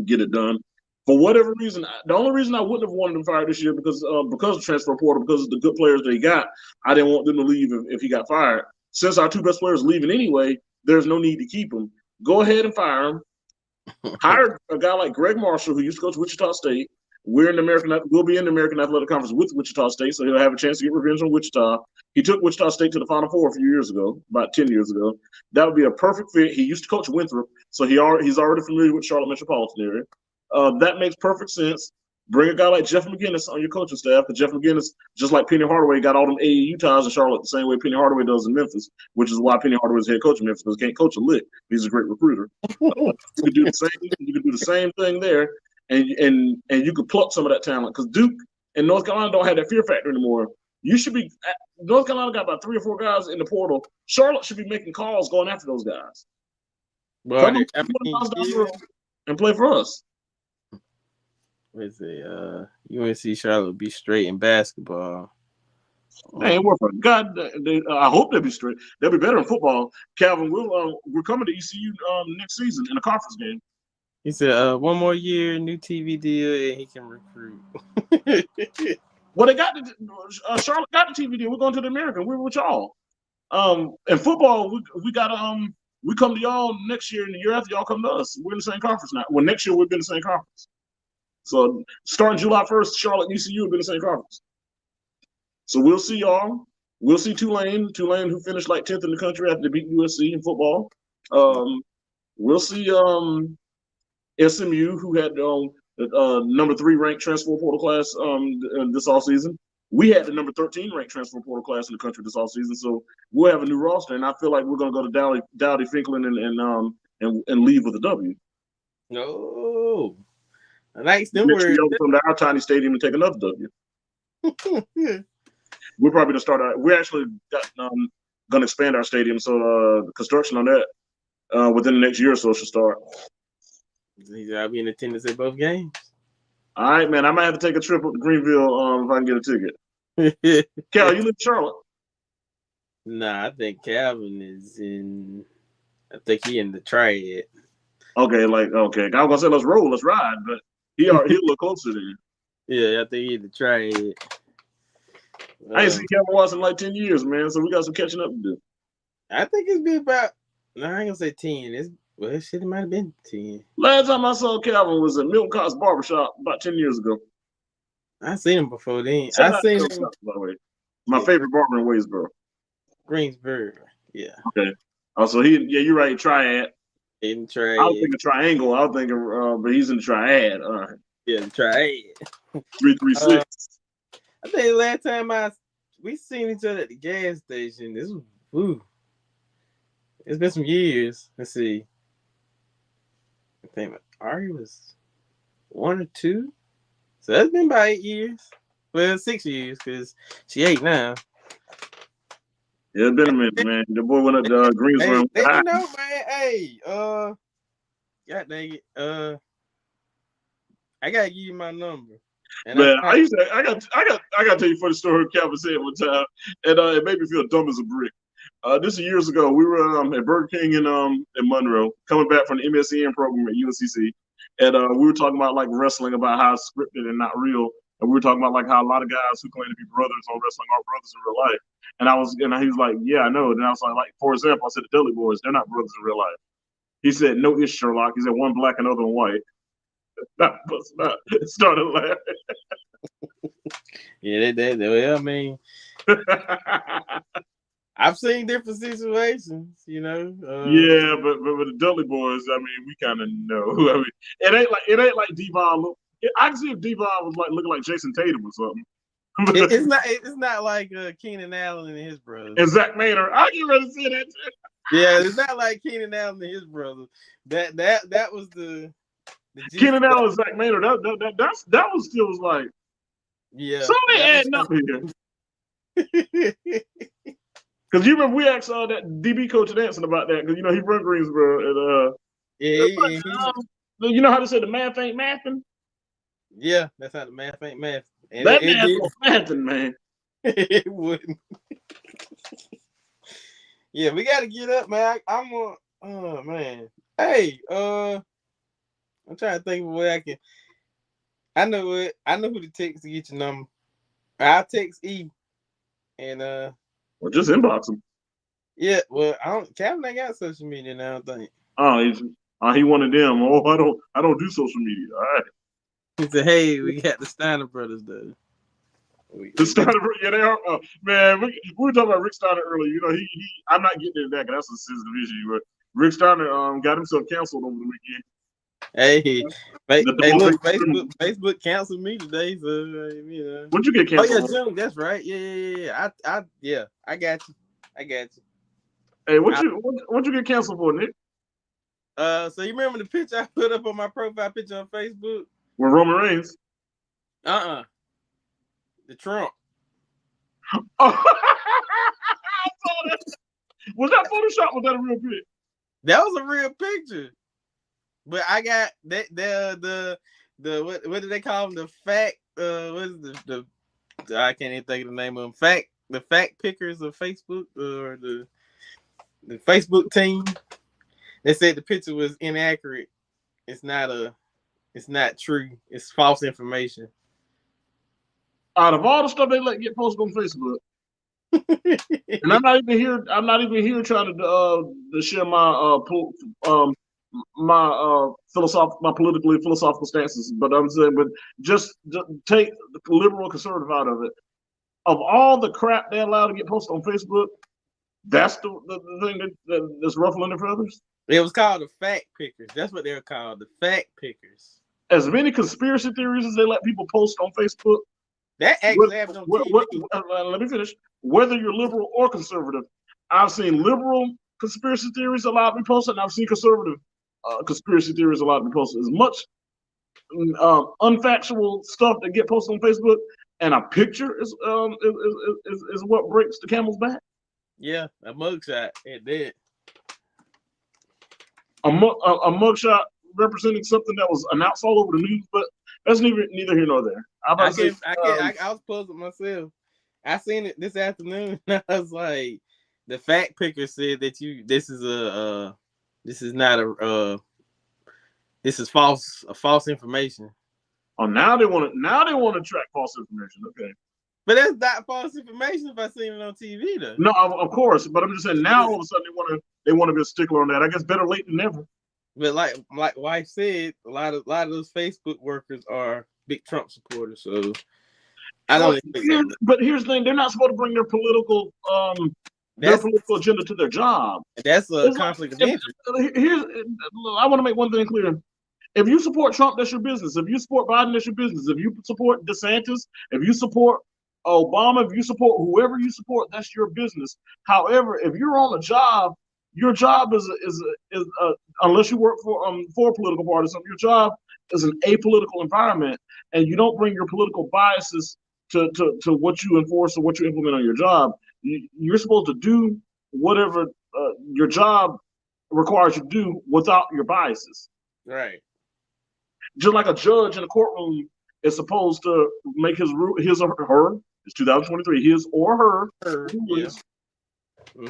get it done. For whatever reason, the only reason I wouldn't have wanted him fired this year because of transfer portal, because of the good players that he got, I didn't want them to leave if he got fired. Since our two best players are leaving anyway, there's no need to keep him. Go ahead and fire him. Hire a guy like Greg Marshall, who used to coach Wichita State. We'll be in the American Athletic Conference with Wichita State, so he'll have a chance to get revenge on Wichita. He took Wichita State to the Final Four a few years ago, about 10 years ago. That would be a perfect fit. He used to coach Winthrop, so he's already familiar with Charlotte metropolitan area. That makes perfect sense. Bring a guy like Jeff McGinnis on your coaching staff, because Jeff McGinnis, just like Penny Hardaway, got all them AAU ties in Charlotte the same way Penny Hardaway does in Memphis, which is why Penny Hardaway is head coach in Memphis, because he can't coach a lick. He's a great recruiter. You could do the same thing there, and you could pluck some of that talent, because Duke and North Carolina don't have that fear factor anymore. North Carolina got about 3 or 4 guys in the portal. Charlotte should be making calls going after those guys. Well, and play for us. Let's say UNC Charlotte will be straight in basketball. They ain't worth it. God, I hope they'll be straight. They'll be better in football. Calvin, we're coming to ECU next season in a conference game. He said, "1 more year, new TV deal, and he can recruit." Well, they got Charlotte got the TV deal. We're going to the American. We're with y'all. In football, we got we come to y'all next year, and the year after y'all come to us. We're in the same conference now. Well, next year we'll be in the same conference. So starting July 1st, Charlotte and ECU will be in the same conference. So we'll see y'all. We'll see Tulane, who finished like 10th in the country after they beat USC in football. We'll see SMU, who had the number 3 ranked transfer portal class this offseason. We had the number 13 ranked transfer portal class in the country this offseason. So we'll have a new roster, and I feel like we're going to go to Dowdy Finkelin and leave with a W. No. I like them words. Come to our tiny stadium and take another W. We're probably going to start out. We're actually going to expand our stadium, so the construction on that within the next year or so should start. I'll be in attendance at both games. All right, man. I might have to take a trip up to Greenville if I can get a ticket. Cal, you live in Charlotte? Nah, I think Calvin is in. I think he in the Triad. Okay. I was gonna say let's roll, let's ride, but he'll look closer to you. Yeah, I think he in the Triad. I ain't seen Kevin Watson in like 10 years, man. So we got some catching up to do. I think it's been about. No, I ain't gonna say 10. It might have been 10. Last time I saw Calvin was at Milton Cott's barbershop about 10 years ago. I seen him before then. I seen him. By the way, my favorite barber in Waynesboro. Greensboro. Yeah. Okay. Also, you're right. Triad. In Triad. I was thinking triangle. I was thinking, but he's in the Triad. All right. Yeah, the Triad. 336. I think the last time we seen each other at the gas station. It's been some years. Let's see. I think Ari was 1 or 2. So that's been about 8 years. Well, 6 years, because she 8 now. Yeah, it's been a minute, man. The boy went up to Greensboro. Hey, you know, man. Hey, God dang it. I gotta give you my number. And man, I got to tell you a funny story Calvin said one time, and it made me feel dumb as a brick. This is years ago. We were at Burger King in Monroe, coming back from the MSN program at UNCC, and we were talking about like wrestling, about how it's scripted and not real. And we were talking about like how a lot of guys who claim to be brothers on wrestling are brothers in real life. And he was like, yeah, I know. And I was like, for example, I said the Dudley Boys, they're not brothers in real life. He said, no, it's Sherlock. He said one black and other one white. Not busting out. Started laughing. Yeah, well, I mean, I've seen different situations, you know. Yeah, but with the Dudley boys, I mean, we kind of know. I mean, it ain't like Devon. I can see if Devon was like looking like Jason Tatum or something. It's not like Keenan Allen and his brother. And Zach Maynard, I get ready to say that too. Yeah, it's not like Keenan Allen and his brother. That was the gist. Keenan Allen and Zach Maynard, that was still was like Yeah, somebody that adding up here. was. Because you remember we asked that DB coach at Anson about that because he run Greensboro and Yeah, you know how to say the math ain't mathing. Yeah, that's how the math ain't math. And That math was mathing, man. It wouldn't. Yeah, we got to get up, man. I'm on. Oh man. Hey, I'm trying to think of a way I can. I know it. I know who to text to get your number. I'll text E, and Or just inbox him. yeah. Well, I don't. Calvin ain't got social media now. I don't think. Oh, he one of them. Oh, I don't do social media. All right. He said, "Hey, we got the Steiner brothers though." The Steiner, yeah, they are. Man, we were talking about Rick Steiner earlier. I'm not getting into that because that's a sensitive issue. But Rick Steiner got himself canceled over the weekend. Hey, look, Facebook canceled me today, so you know. What'd you get canceled? Oh yeah, June. That's right. Yeah. I got you. Hey, what you get canceled for, Nick? So you remember the picture I put up on my profile picture on Facebook? With Roman Reigns. The Trump. I saw that. Was that Photoshop? Was that a real picture? That was a real picture. But I got the what do they call them? The fact what is the I can't even think of the name of them. The fact pickers of Facebook or the Facebook team. They said the picture was inaccurate. It's not true. It's false information. Out of all the stuff they let get posted on Facebook, and I'm not even here. I'm not even here trying to share my my politically philosophical stances. But I'm saying, but just take the liberal conservative out of it. Of all the crap they allowed to get posted on Facebook, that's the thing that's ruffling their feathers. It was called the fact pickers. That's what they were called, the fact pickers. As many conspiracy theories as they let people post on Facebook. That actually happened on TV. Let me finish. Whether you're liberal or conservative, I've seen liberal conspiracy theories allowed to be posted, and I've seen conservative conspiracy theories allowed to be posted. As much unfactual stuff that get posted on Facebook, and a picture is what breaks the camel's back. Yeah, a mugshot. It did. A mugshot representing something that was announced all over the news, but that's neither here nor there. I was puzzled myself. I seen it this afternoon. I was like, the fact picker said that this is false information. Oh, now they want to track false information. Okay, but that's not false information if I seen it on TV though. No, of course, but I'm just saying now all of a sudden they want to be a stickler on that. I guess better late than never. But like wife said, a lot of those Facebook workers are big Trump supporters, so I don't expect that. But here's the thing: they're not supposed to bring their political agenda to their job. That's a conflict of interest. I want to make one thing clear: if you support Trump, that's your business. If you support Biden, that's your business. If you support DeSantis, if you support Obama, if you support whoever you support, that's your business. However, if you're on a job, your job is unless you work for a political party, so your job is an apolitical environment, and you don't bring your political biases to what you enforce or what you implement on your job. You're supposed to do whatever your job requires you to do without your biases. Right. Just like a judge in a courtroom is supposed to make his or her, it's 2023, his or her rulings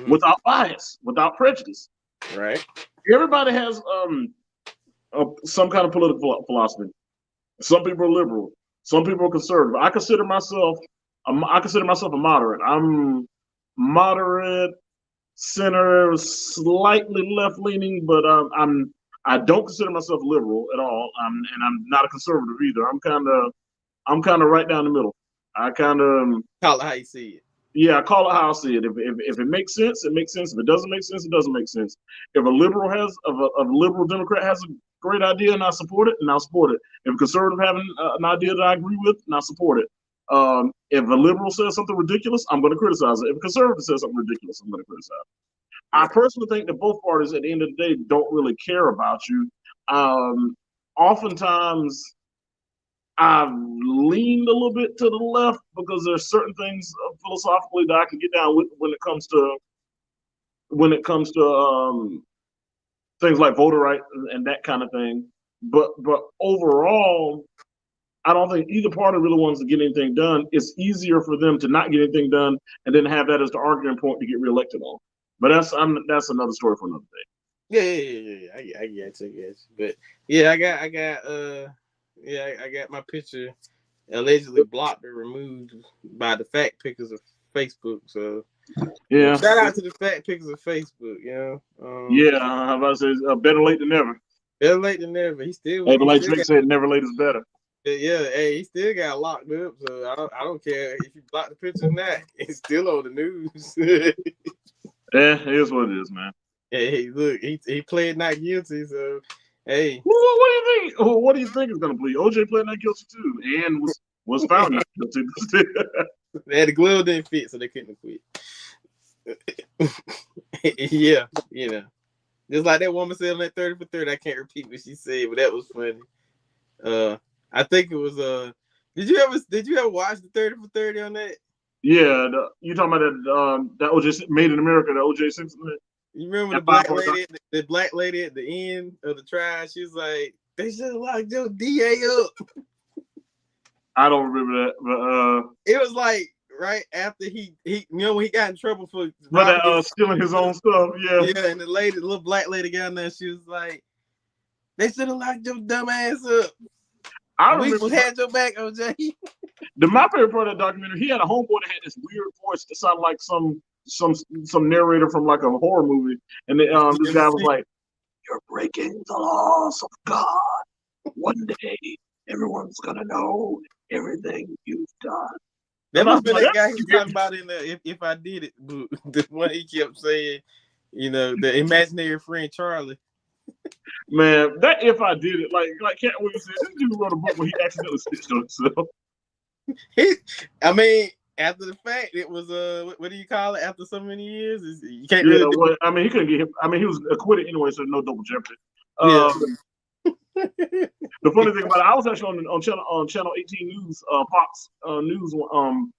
without bias, without prejudice. Right. Everybody has some kind of political philosophy. Some people are liberal. Some people are conservative. I consider myself a moderate. I'm moderate, center, slightly left leaning, but I'm I don't consider myself liberal at all. And I'm not a conservative either. I'm kind of right down the middle. I kind of Call it how you see it. Yeah, I call it how I see it. If it makes sense, it makes sense. If it doesn't make sense, it doesn't make sense. If a liberal a liberal Democrat has a great idea and I support it, and I'll support it. If a conservative has an idea that I agree with, and I support it. If a liberal says something ridiculous, I'm going to criticize it. If a conservative says something ridiculous, I'm going to criticize it. I personally think that both parties, at the end of the day, don't really care about you. Oftentimes, I've leaned a little bit to the left because there's certain things philosophically that I can get down with when it comes to things like voter rights and that kind of thing. But overall, I don't think either party really wants to get anything done. It's easier for them to not get anything done and then have that as the arguing point to get reelected on. But that's another story for another day. Yeah. I get you. But yeah, I got my picture allegedly blocked or removed by the fact pickers of Facebook. So yeah, shout out to the fact pickers of Facebook. Yeah, I'm about to say better late than never. Better late than never. He still. Hey, but like Jake said, never late is better. Yeah, hey, he still got locked up. So I don't care if you block the picture or not. It's still on the news. Yeah, it is what it is, man. Hey, look, he pled not guilty. So hey, what do you think? What do you think is going to plead? OJ pled not guilty too, and was found not guilty. The glove didn't fit, so they couldn't quit. Yeah, just like that woman said on that 30 for 30. I can't repeat what she said, but that was funny. I think it was Did you ever watch the 30 for 30 on that? Yeah, you talking about that OJ Made in America, the OJ Simpson? You remember the black lady at the end of the trial? She was like, "They should have locked your DA up." I don't remember that, but it was like right after he when he got in trouble for stealing his own stuff. Yeah, and the little black lady got in there. She was like, "They should have locked your dumb ass up." We had your back, OJ. My favorite part of that documentary, he had a homeboy that had this weird voice that sounded like some narrator from like a horror movie, and this guy was like, "You're breaking the laws of God. One day, everyone's gonna know everything you've done." That must be that guy he was talking about in the If I Did It book. The one he kept saying, the imaginary friend Charlie. Man, that If I Did It, like Cat Williams said, this dude wrote a book where he accidentally stitched on himself. I mean, after the fact, it was what do you call it? After so many years, you can't he couldn't get him. I mean, he was acquitted anyway, so no double jeopardy. The funny thing about it, I was actually on channel 18 News, Fox News,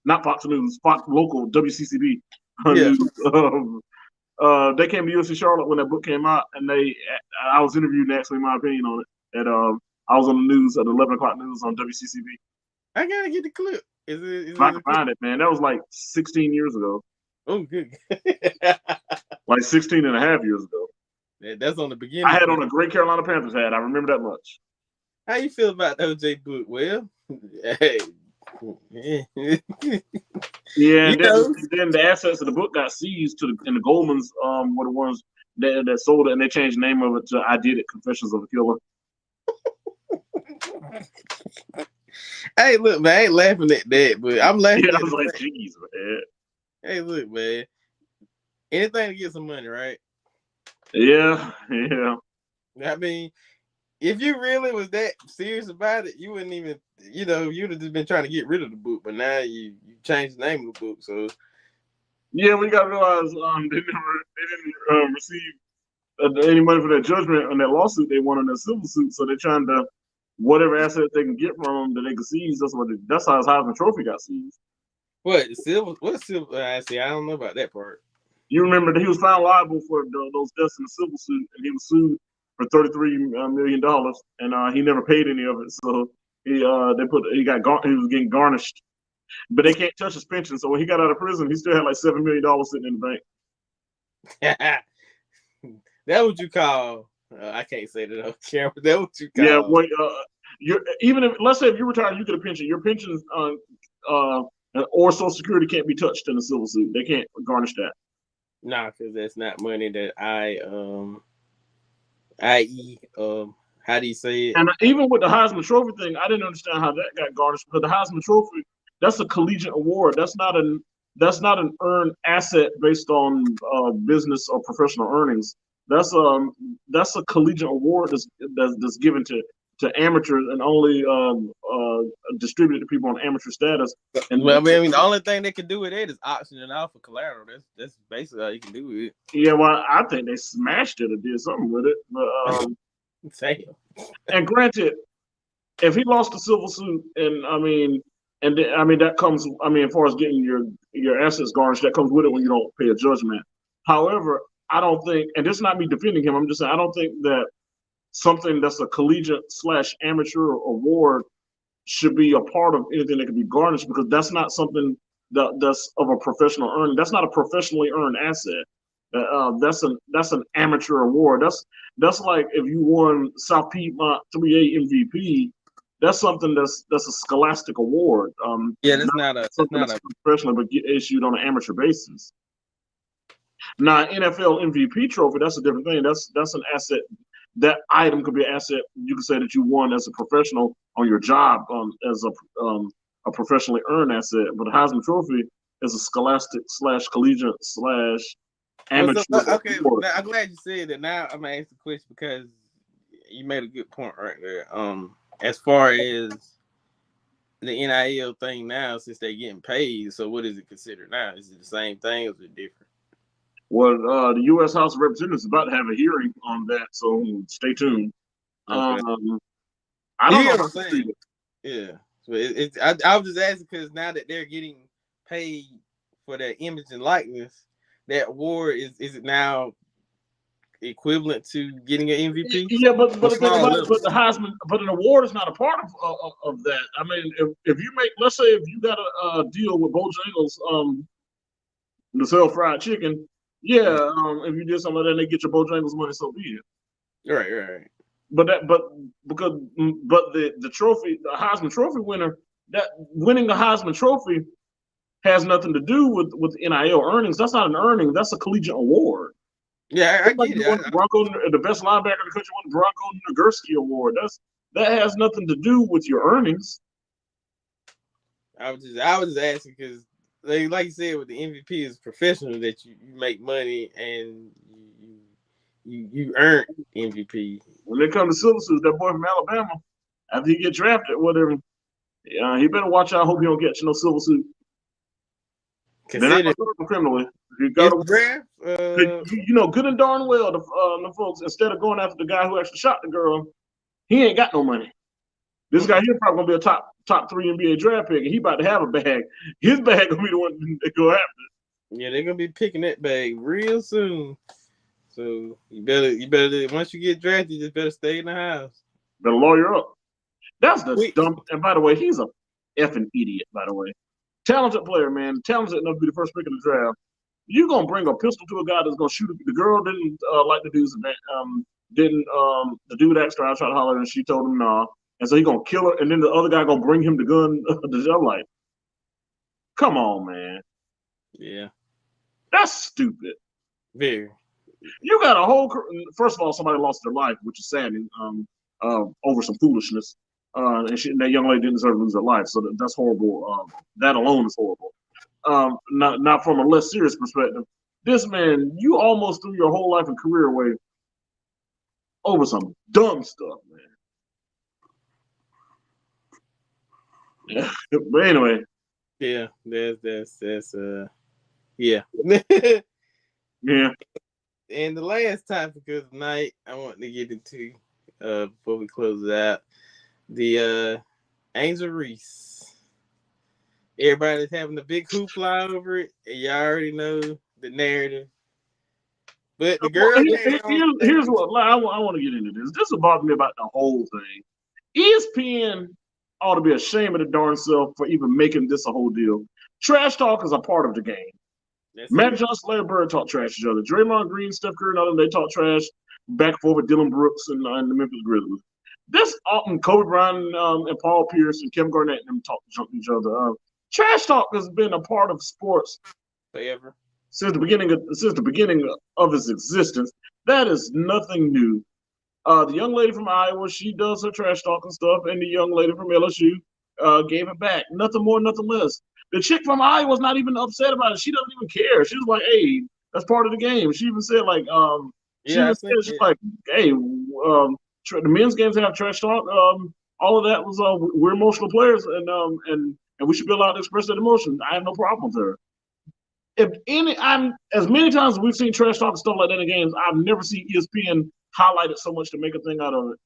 not Fox News, Fox Local WCCB News. They came to USC Charlotte when that book came out, and I was interviewed and asked me my opinion on it. And I was on the news at 11 o'clock news on WCCB. I gotta get the clip. I can find it, man. That was like 16 years ago. Oh, good. Like 16 and a half years ago. That's on the beginning. I had on a Great Carolina Panthers hat. I remember that much. How you feel about the OJ book? Well, hey. Yeah, and then the assets of the book got seized and the Goldmans were the ones that sold it, and they changed the name of it to "I Did It: Confessions of a Killer." Hey, look, man, I ain't laughing at that, but I'm laughing. Yeah, I was like, "Jeez, man." Hey, look, man. Anything to get some money, right? Yeah. I mean, if you really was that serious about it, you wouldn't even, you'd have just been trying to get rid of the book. But now you changed the name of the book, so yeah, we got to realize they didn't receive any money for that judgment on that lawsuit they won on that civil suit. So they're trying to whatever assets they can get from them that they can seize. That's how his Heisman Trophy got seized. What silver? I see. I don't know about that part. You remember that he was found liable for those deaths in the civil suit, and he was sued for $33 million, and he never paid any of it. So he was getting garnished, but they can't touch his pension. So when he got out of prison, he still had like $7 million sitting in the bank. That what you call? I can't say that on camera. That what you call? Yeah, well, let's say if you retire, you get a pension. Your pension or Social Security can't be touched in a civil suit. They can't garnish that. Nah, because that's not money that I i.e., how do you say it? And even with the Heisman Trophy thing, I didn't understand how that got garnished because the Heisman Trophy, that's a collegiate award. That's not an earned asset based on business or professional earnings. That's a collegiate award that's given to amateurs and only distributed to people on amateur status. And Well, I mean, the only thing they can do with it is auction it off for collateral. That's basically all you can do with yeah, well, I think they smashed it or did something with it. But it. Damn. and granted, if he lost the civil suit, and I mean that comes, I mean, as far as getting your assets garnished, that comes with it when you don't pay a judgment. However, I don't think, and this is not me defending him. I'm just saying I don't think that something that's a collegiate slash amateur award should be a part of anything that can be garnished because that's not something that's of a professional earning. That's not a professionally earned asset. That's an amateur award. That's like if you won South Piedmont 3A MVP. That's something that's a scholastic award. Yeah, Not that's something not that's a professional but get issued on an amateur basis. Now, NFL MVP trophy, that's a different thing. That's an asset. That item could be an asset. You could say that you won as a professional on your job, as a professionally earned asset. But the Heisman Trophy is a scholastic slash collegiate slash Well, so, amateur okay. award. Now, I'm glad you said that. Now I'm gonna ask the question because you made a good point right there. As far as the NIL thing now, since they're getting paid, so what is it considered now? Is it the same thing or is it different? Well, the U.S. House of Representatives is about to have a hearing on that, so stay tuned. Okay, Um, I you don't know get how what I'm to treat saying? it. Yeah. So I was just asking because now that they're getting paid for their image and likeness, that award is it now equivalent to getting an MVP Yeah, but on the thing small about it, level? but the Heisman, but an award is not a part of that. I mean, if you make, let's say, if you got a deal with Bojangles, to sell fried chicken, yeah, if you did something like that, and they get your Bojangles money, so be it. Right, right. But that, but because, but the trophy, the Heisman Trophy winner, that winning the Heisman Trophy has nothing to do with NIL earnings. That's not an earning. That's a collegiate award. Yeah, I It's like get you it. won the best linebacker in the country won the Bronco Nagurski Award. That has nothing to do with your earnings. I was just asking because, like you said, with the MVP is professional that you make money and you earn MVP. When it comes to civil suits, that boy from Alabama, after he get drafted, whatever, he better watch out. I hope he don't get no civil suit. They're not Consider gonna charge him criminally. You is gotta, draft. good and darn well, the folks, instead of going after the guy who actually shot the girl, he ain't got no money. This guy here probably gonna be a top three NBA draft pick, and he about to have a bag. His bag gonna be the one to go after. Yeah, they're gonna be picking that bag real soon. So you better once you get drafted, you just better stay in the house. Better lawyer up. That's the Wait, dumb. And by the way, he's a effing idiot. By the way, talented player, man, talented enough to be the first pick in the draft. You gonna bring a pistol to a guy that's gonna shoot the girl? Didn't like the dude's didn't the dude asked her out, tried to holler, and she told him nah. And so he gonna kill her, and then the other guy gonna bring him the gun. I'm like, come on, man, yeah, that's stupid. very. You got a whole. First of all, somebody lost their life, which is sad, over some foolishness. And that young lady didn't deserve to lose her life, so that's horrible. That alone is horrible. Not from a less serious perspective. This man, you almost threw your whole life and career away over some dumb stuff, man. But anyway, Yeah, that's yeah. yeah. And the last topic of the night I want to get into before we close it out, the Angel Reese. Everybody's having a big hoopla over it, and y'all already know the narrative. But the Well, girl came on here's stage. what I want to get into this. This will bother me about the whole thing. ESPN ought to be ashamed of the darn self for even making this a whole deal. Trash talk is a part of the game. That's Matt it. Johnson, Larry Bird talk trash to each other. Draymond Green, Steph Curry, and all them, they talk trash back and forth with Dylan Brooks and the Memphis Grizzlies. This often Kobe Bryant and Paul Pierce and Kevin Garnett and them talk junk to each other. Trash talk has been a part of sports Forever. since the beginning of its existence. That is nothing new. The young lady from Iowa, she does her trash talking stuff, and the young lady from LSU gave it back. Nothing more, nothing less. The chick from Iowa's not even upset about it. She doesn't even care. She was like, "Hey, that's part of the game." She even said like, she Yeah, even I said think she's like, "Hey, the men's games have trash talk. All of that was we're emotional players, and we should be allowed to express that emotion. I have no problem with her. If any, I'm as many times as we've seen trash talk and stuff like that in games, I've never seen ESPN highlighted so much to make a thing out of it.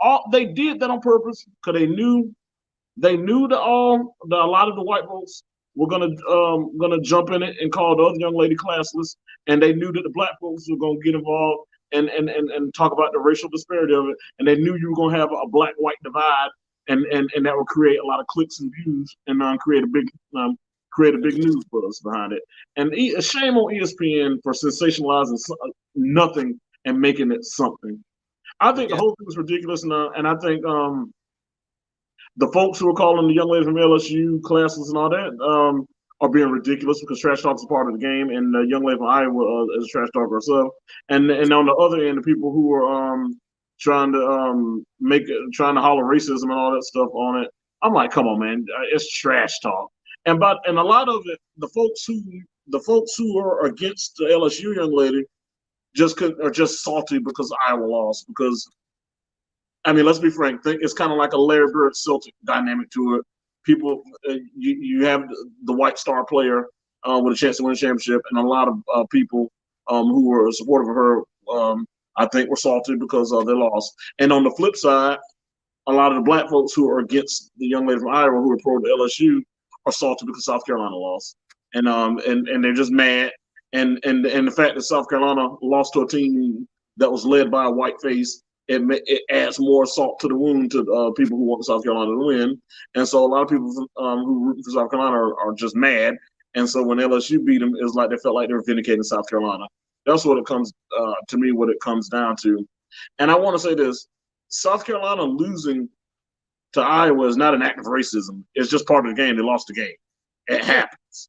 All they did that on purpose because they knew that a lot of the white folks were gonna jump in it and call the other young lady classless, and they knew that the black folks were gonna get involved and talk about the racial disparity of it, and they knew you were gonna have a black white divide, and that would create a lot of clicks and views and create a big news buzz behind it. And shame on ESPN for sensationalizing nothing and making it something. I think the yeah, whole thing is ridiculous, and I think the folks who are calling the young lady from LSU classes and all that are being ridiculous because trash talk is a part of the game, and the young lady from Iowa is a trash talker herself. And on the other end, the people who are trying to holler racism and all that stuff on it, I'm like, come on, man, it's trash talk. And a lot of it, the folks who are against the LSU young lady are just salty because Iowa lost because I mean, let's be frank. It's kind of like a Larry Bird Celtic dynamic to it. People, you have the white star player with a chance to win a championship, and a lot of people who were supportive of her, I think, were salty because they lost. And on the flip side, a lot of the black folks who are against the young lady from Iowa who are pro to LSU are salty because South Carolina lost, and they're just mad. And the fact that South Carolina lost to a team that was led by a white face, it adds more salt to the wound to people who want South Carolina to win. And so a lot of people who root for South Carolina are just mad. And so when LSU beat them, it was like they felt like they were vindicating South Carolina. That's what it comes to me. What it comes down to. And I want to say this: South Carolina losing to Iowa is not an act of racism. It's just part of the game. They lost the game. It yeah, happens.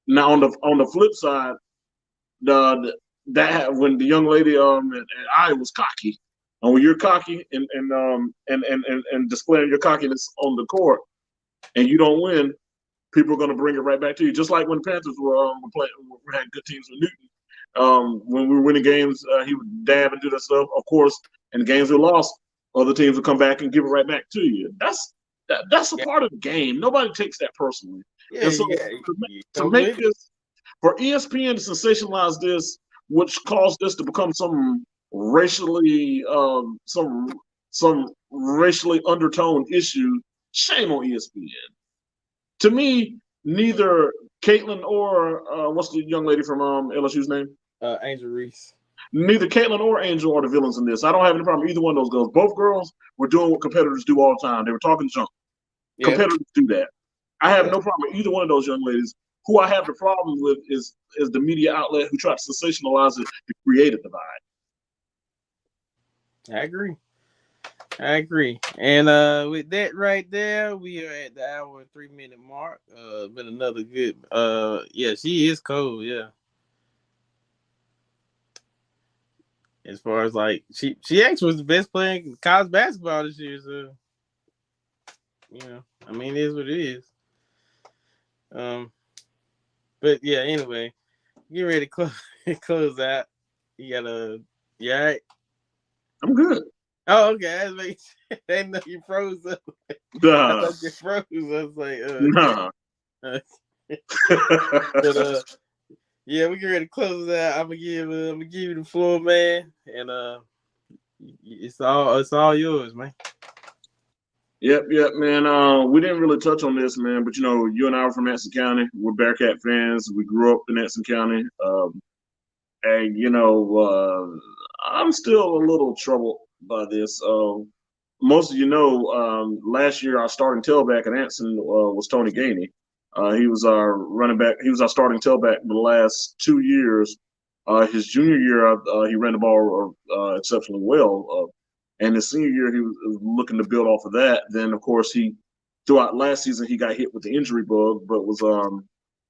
Now on the flip side, the that when the young lady at Iowa was cocky, and when you're cocky and displaying your cockiness on the court, and you don't win, people are going to bring it right back to you. Just like when the Panthers were playing, we had good teams with Newton. When we were winning games, he would dab and do that stuff. Of course, in the games we lost, other teams would come back and give it right back to you. That's a yeah, part of the game. Nobody takes that personally. yeah. And so You got you to make totally. this for ESPN to sensationalize this, which caused this to become some racially undertoned issue, shame on ESPN. To me, neither Caitlin or what's the young lady from LSU's name? Angel Reese. Neither Caitlin or Angel are the villains in this. I don't have any problem with either one of those girls. Both girls were doing what competitors do all the time. They were talking junk. Yeah, Competitors do that. I have yeah, no problem with either one of those young ladies. Who I have the problem with is the media outlet who tried to sensationalize it to create a divide. I agree. I agree. And with that right there, we are at the hour and 3 minute mark. Been another good yeah, she is cold, yeah. As far as like she actually was the best player in college basketball this year, so I mean it is what it is. Um but yeah, anyway, get ready to close close out. You gotta yeah, all right. I'm good. Oh, okay. That's make I didn't know you froze up. I Duh. thought you froze. I was like, okay. Nah. But yeah, we get ready to close it out. I'm gonna give you the floor, man, and it's all yours, man. Yep, man. We didn't really touch on this, man, but you and I were from Anson County. We're Bearcat fans. We grew up in Anson County. And I'm still a little troubled by this. Most of last year our starting tailback at Anson was Tony Gainey. He was our running back. He was our starting tailback the last 2 years. His junior year, he ran the ball exceptionally well. And his senior year, he was looking to build off of that. Then, of course, throughout last season, he got hit with the injury bug, but was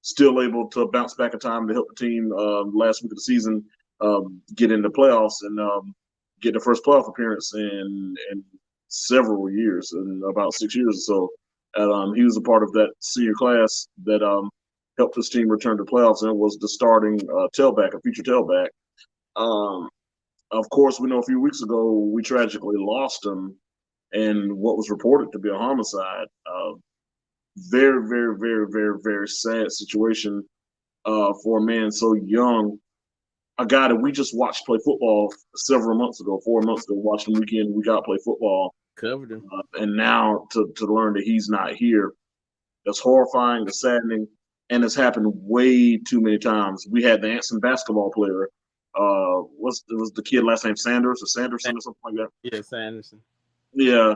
still able to bounce back in time to help the team last week of the season get into playoffs and get their first playoff appearance in several years, in about 6 years or so. And he was a part of that senior class that helped this team return to playoffs and was the starting tailback, a future tailback. Um, of course, we know a few weeks ago we tragically lost him in what was reported to be a homicide. Very, very, very, very, very sad situation for a man so young. A guy that we just watched play football several months ago, 4 months ago, watched him week in, week out play football. Covered him. And now to learn that he's not here, that's horrifying, that's saddening, and it's happened way too many times. We had the Anson basketball player. Was the kid last name Sanders or Sanderson or something like that? Yeah, Sanderson. Yeah,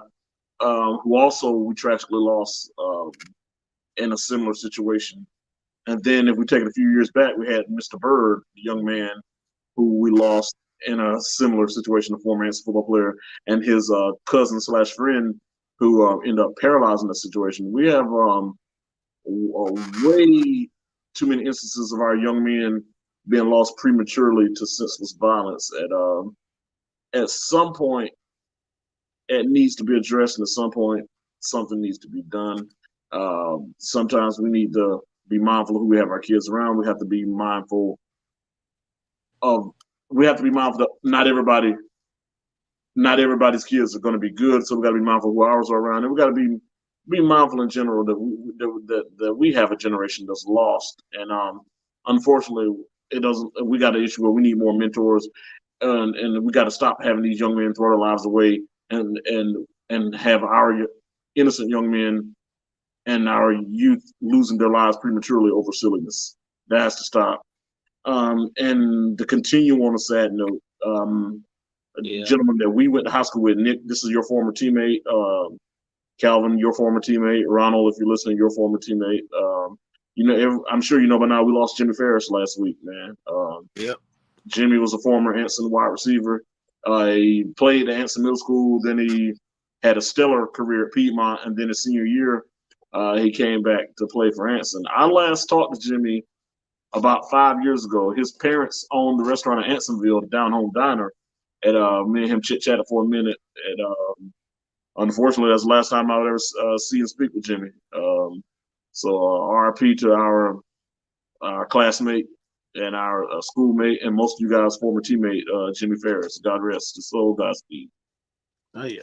who also we tragically lost in a similar situation. And then if we take it a few years back, we had Mr. Bird, the young man who we lost in a similar situation, a former Anson football player, and his cousin slash friend who ended up paralyzing the situation. We have way too many instances of our young men being lost prematurely to senseless violence. At some point, it needs to be addressed, and at some point, something needs to be done. Sometimes we need to be mindful of who we have our kids around. We have to be mindful of. We have to be mindful that not everybody's kids are going to be good. So we got to be mindful of who ours are around, and we got to be mindful in general that we have a generation that's lost. And unfortunately, it doesn't. We got an issue where we need more mentors, and we got to stop having these young men throw their lives away and have our innocent young men and our youth losing their lives prematurely over silliness. That has to stop. And to continue on a sad note, a Yeah. gentleman that we went to high school with, Nick, this is your former teammate. Calvin, your former teammate. Ronald, if you're listening, your former teammate. I'm sure you know by now we lost Jimmy Ferris last week, man. Yep. Jimmy was a former Anson wide receiver. He played at Anson Middle School. Then he had a stellar career at Piedmont. And then his senior year, he came back to play for Anson. I last talked to Jimmy about 5 years ago. His parents owned the restaurant at Ansonville, the Down Home Diner. And me and him chit-chatted for a minute. And unfortunately, that's the last time I would ever see and speak with Jimmy. So RIP to our classmate and our schoolmate, and most of you guys' former teammate, Jimmy Ferris. God rest his soul, Godspeed. Oh yeah.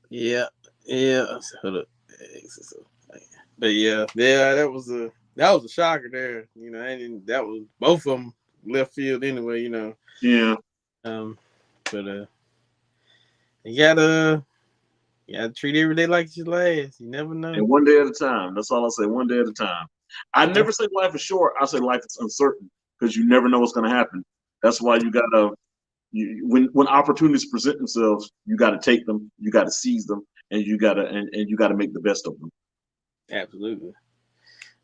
Yeah. Yeah. Hold up. But yeah, that was a shocker there. And that was both of them left field anyway. Yeah. But you gotta treat every day like it's your last. You never know. And one day at a time. That's all I say. One day at a time. I never say life is short. I say life is uncertain because you never know what's going to happen. That's why you gotta. When opportunities present themselves, you got to take them. You got to seize them, and you gotta make the best of them. Absolutely.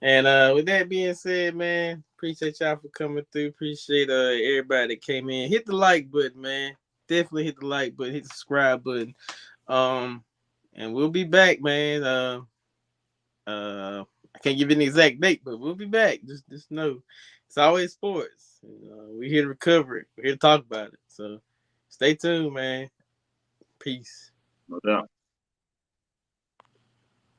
And with that being said, man, appreciate y'all for coming through. Appreciate everybody that came in. Hit the like button, man. Definitely hit the like button. Hit the subscribe button. And we'll be back, man. I can't give you an exact date, but we'll be back. Just know it's always sports. We're here to recover it. We're here to talk about it. So stay tuned, man. Peace. No doubt.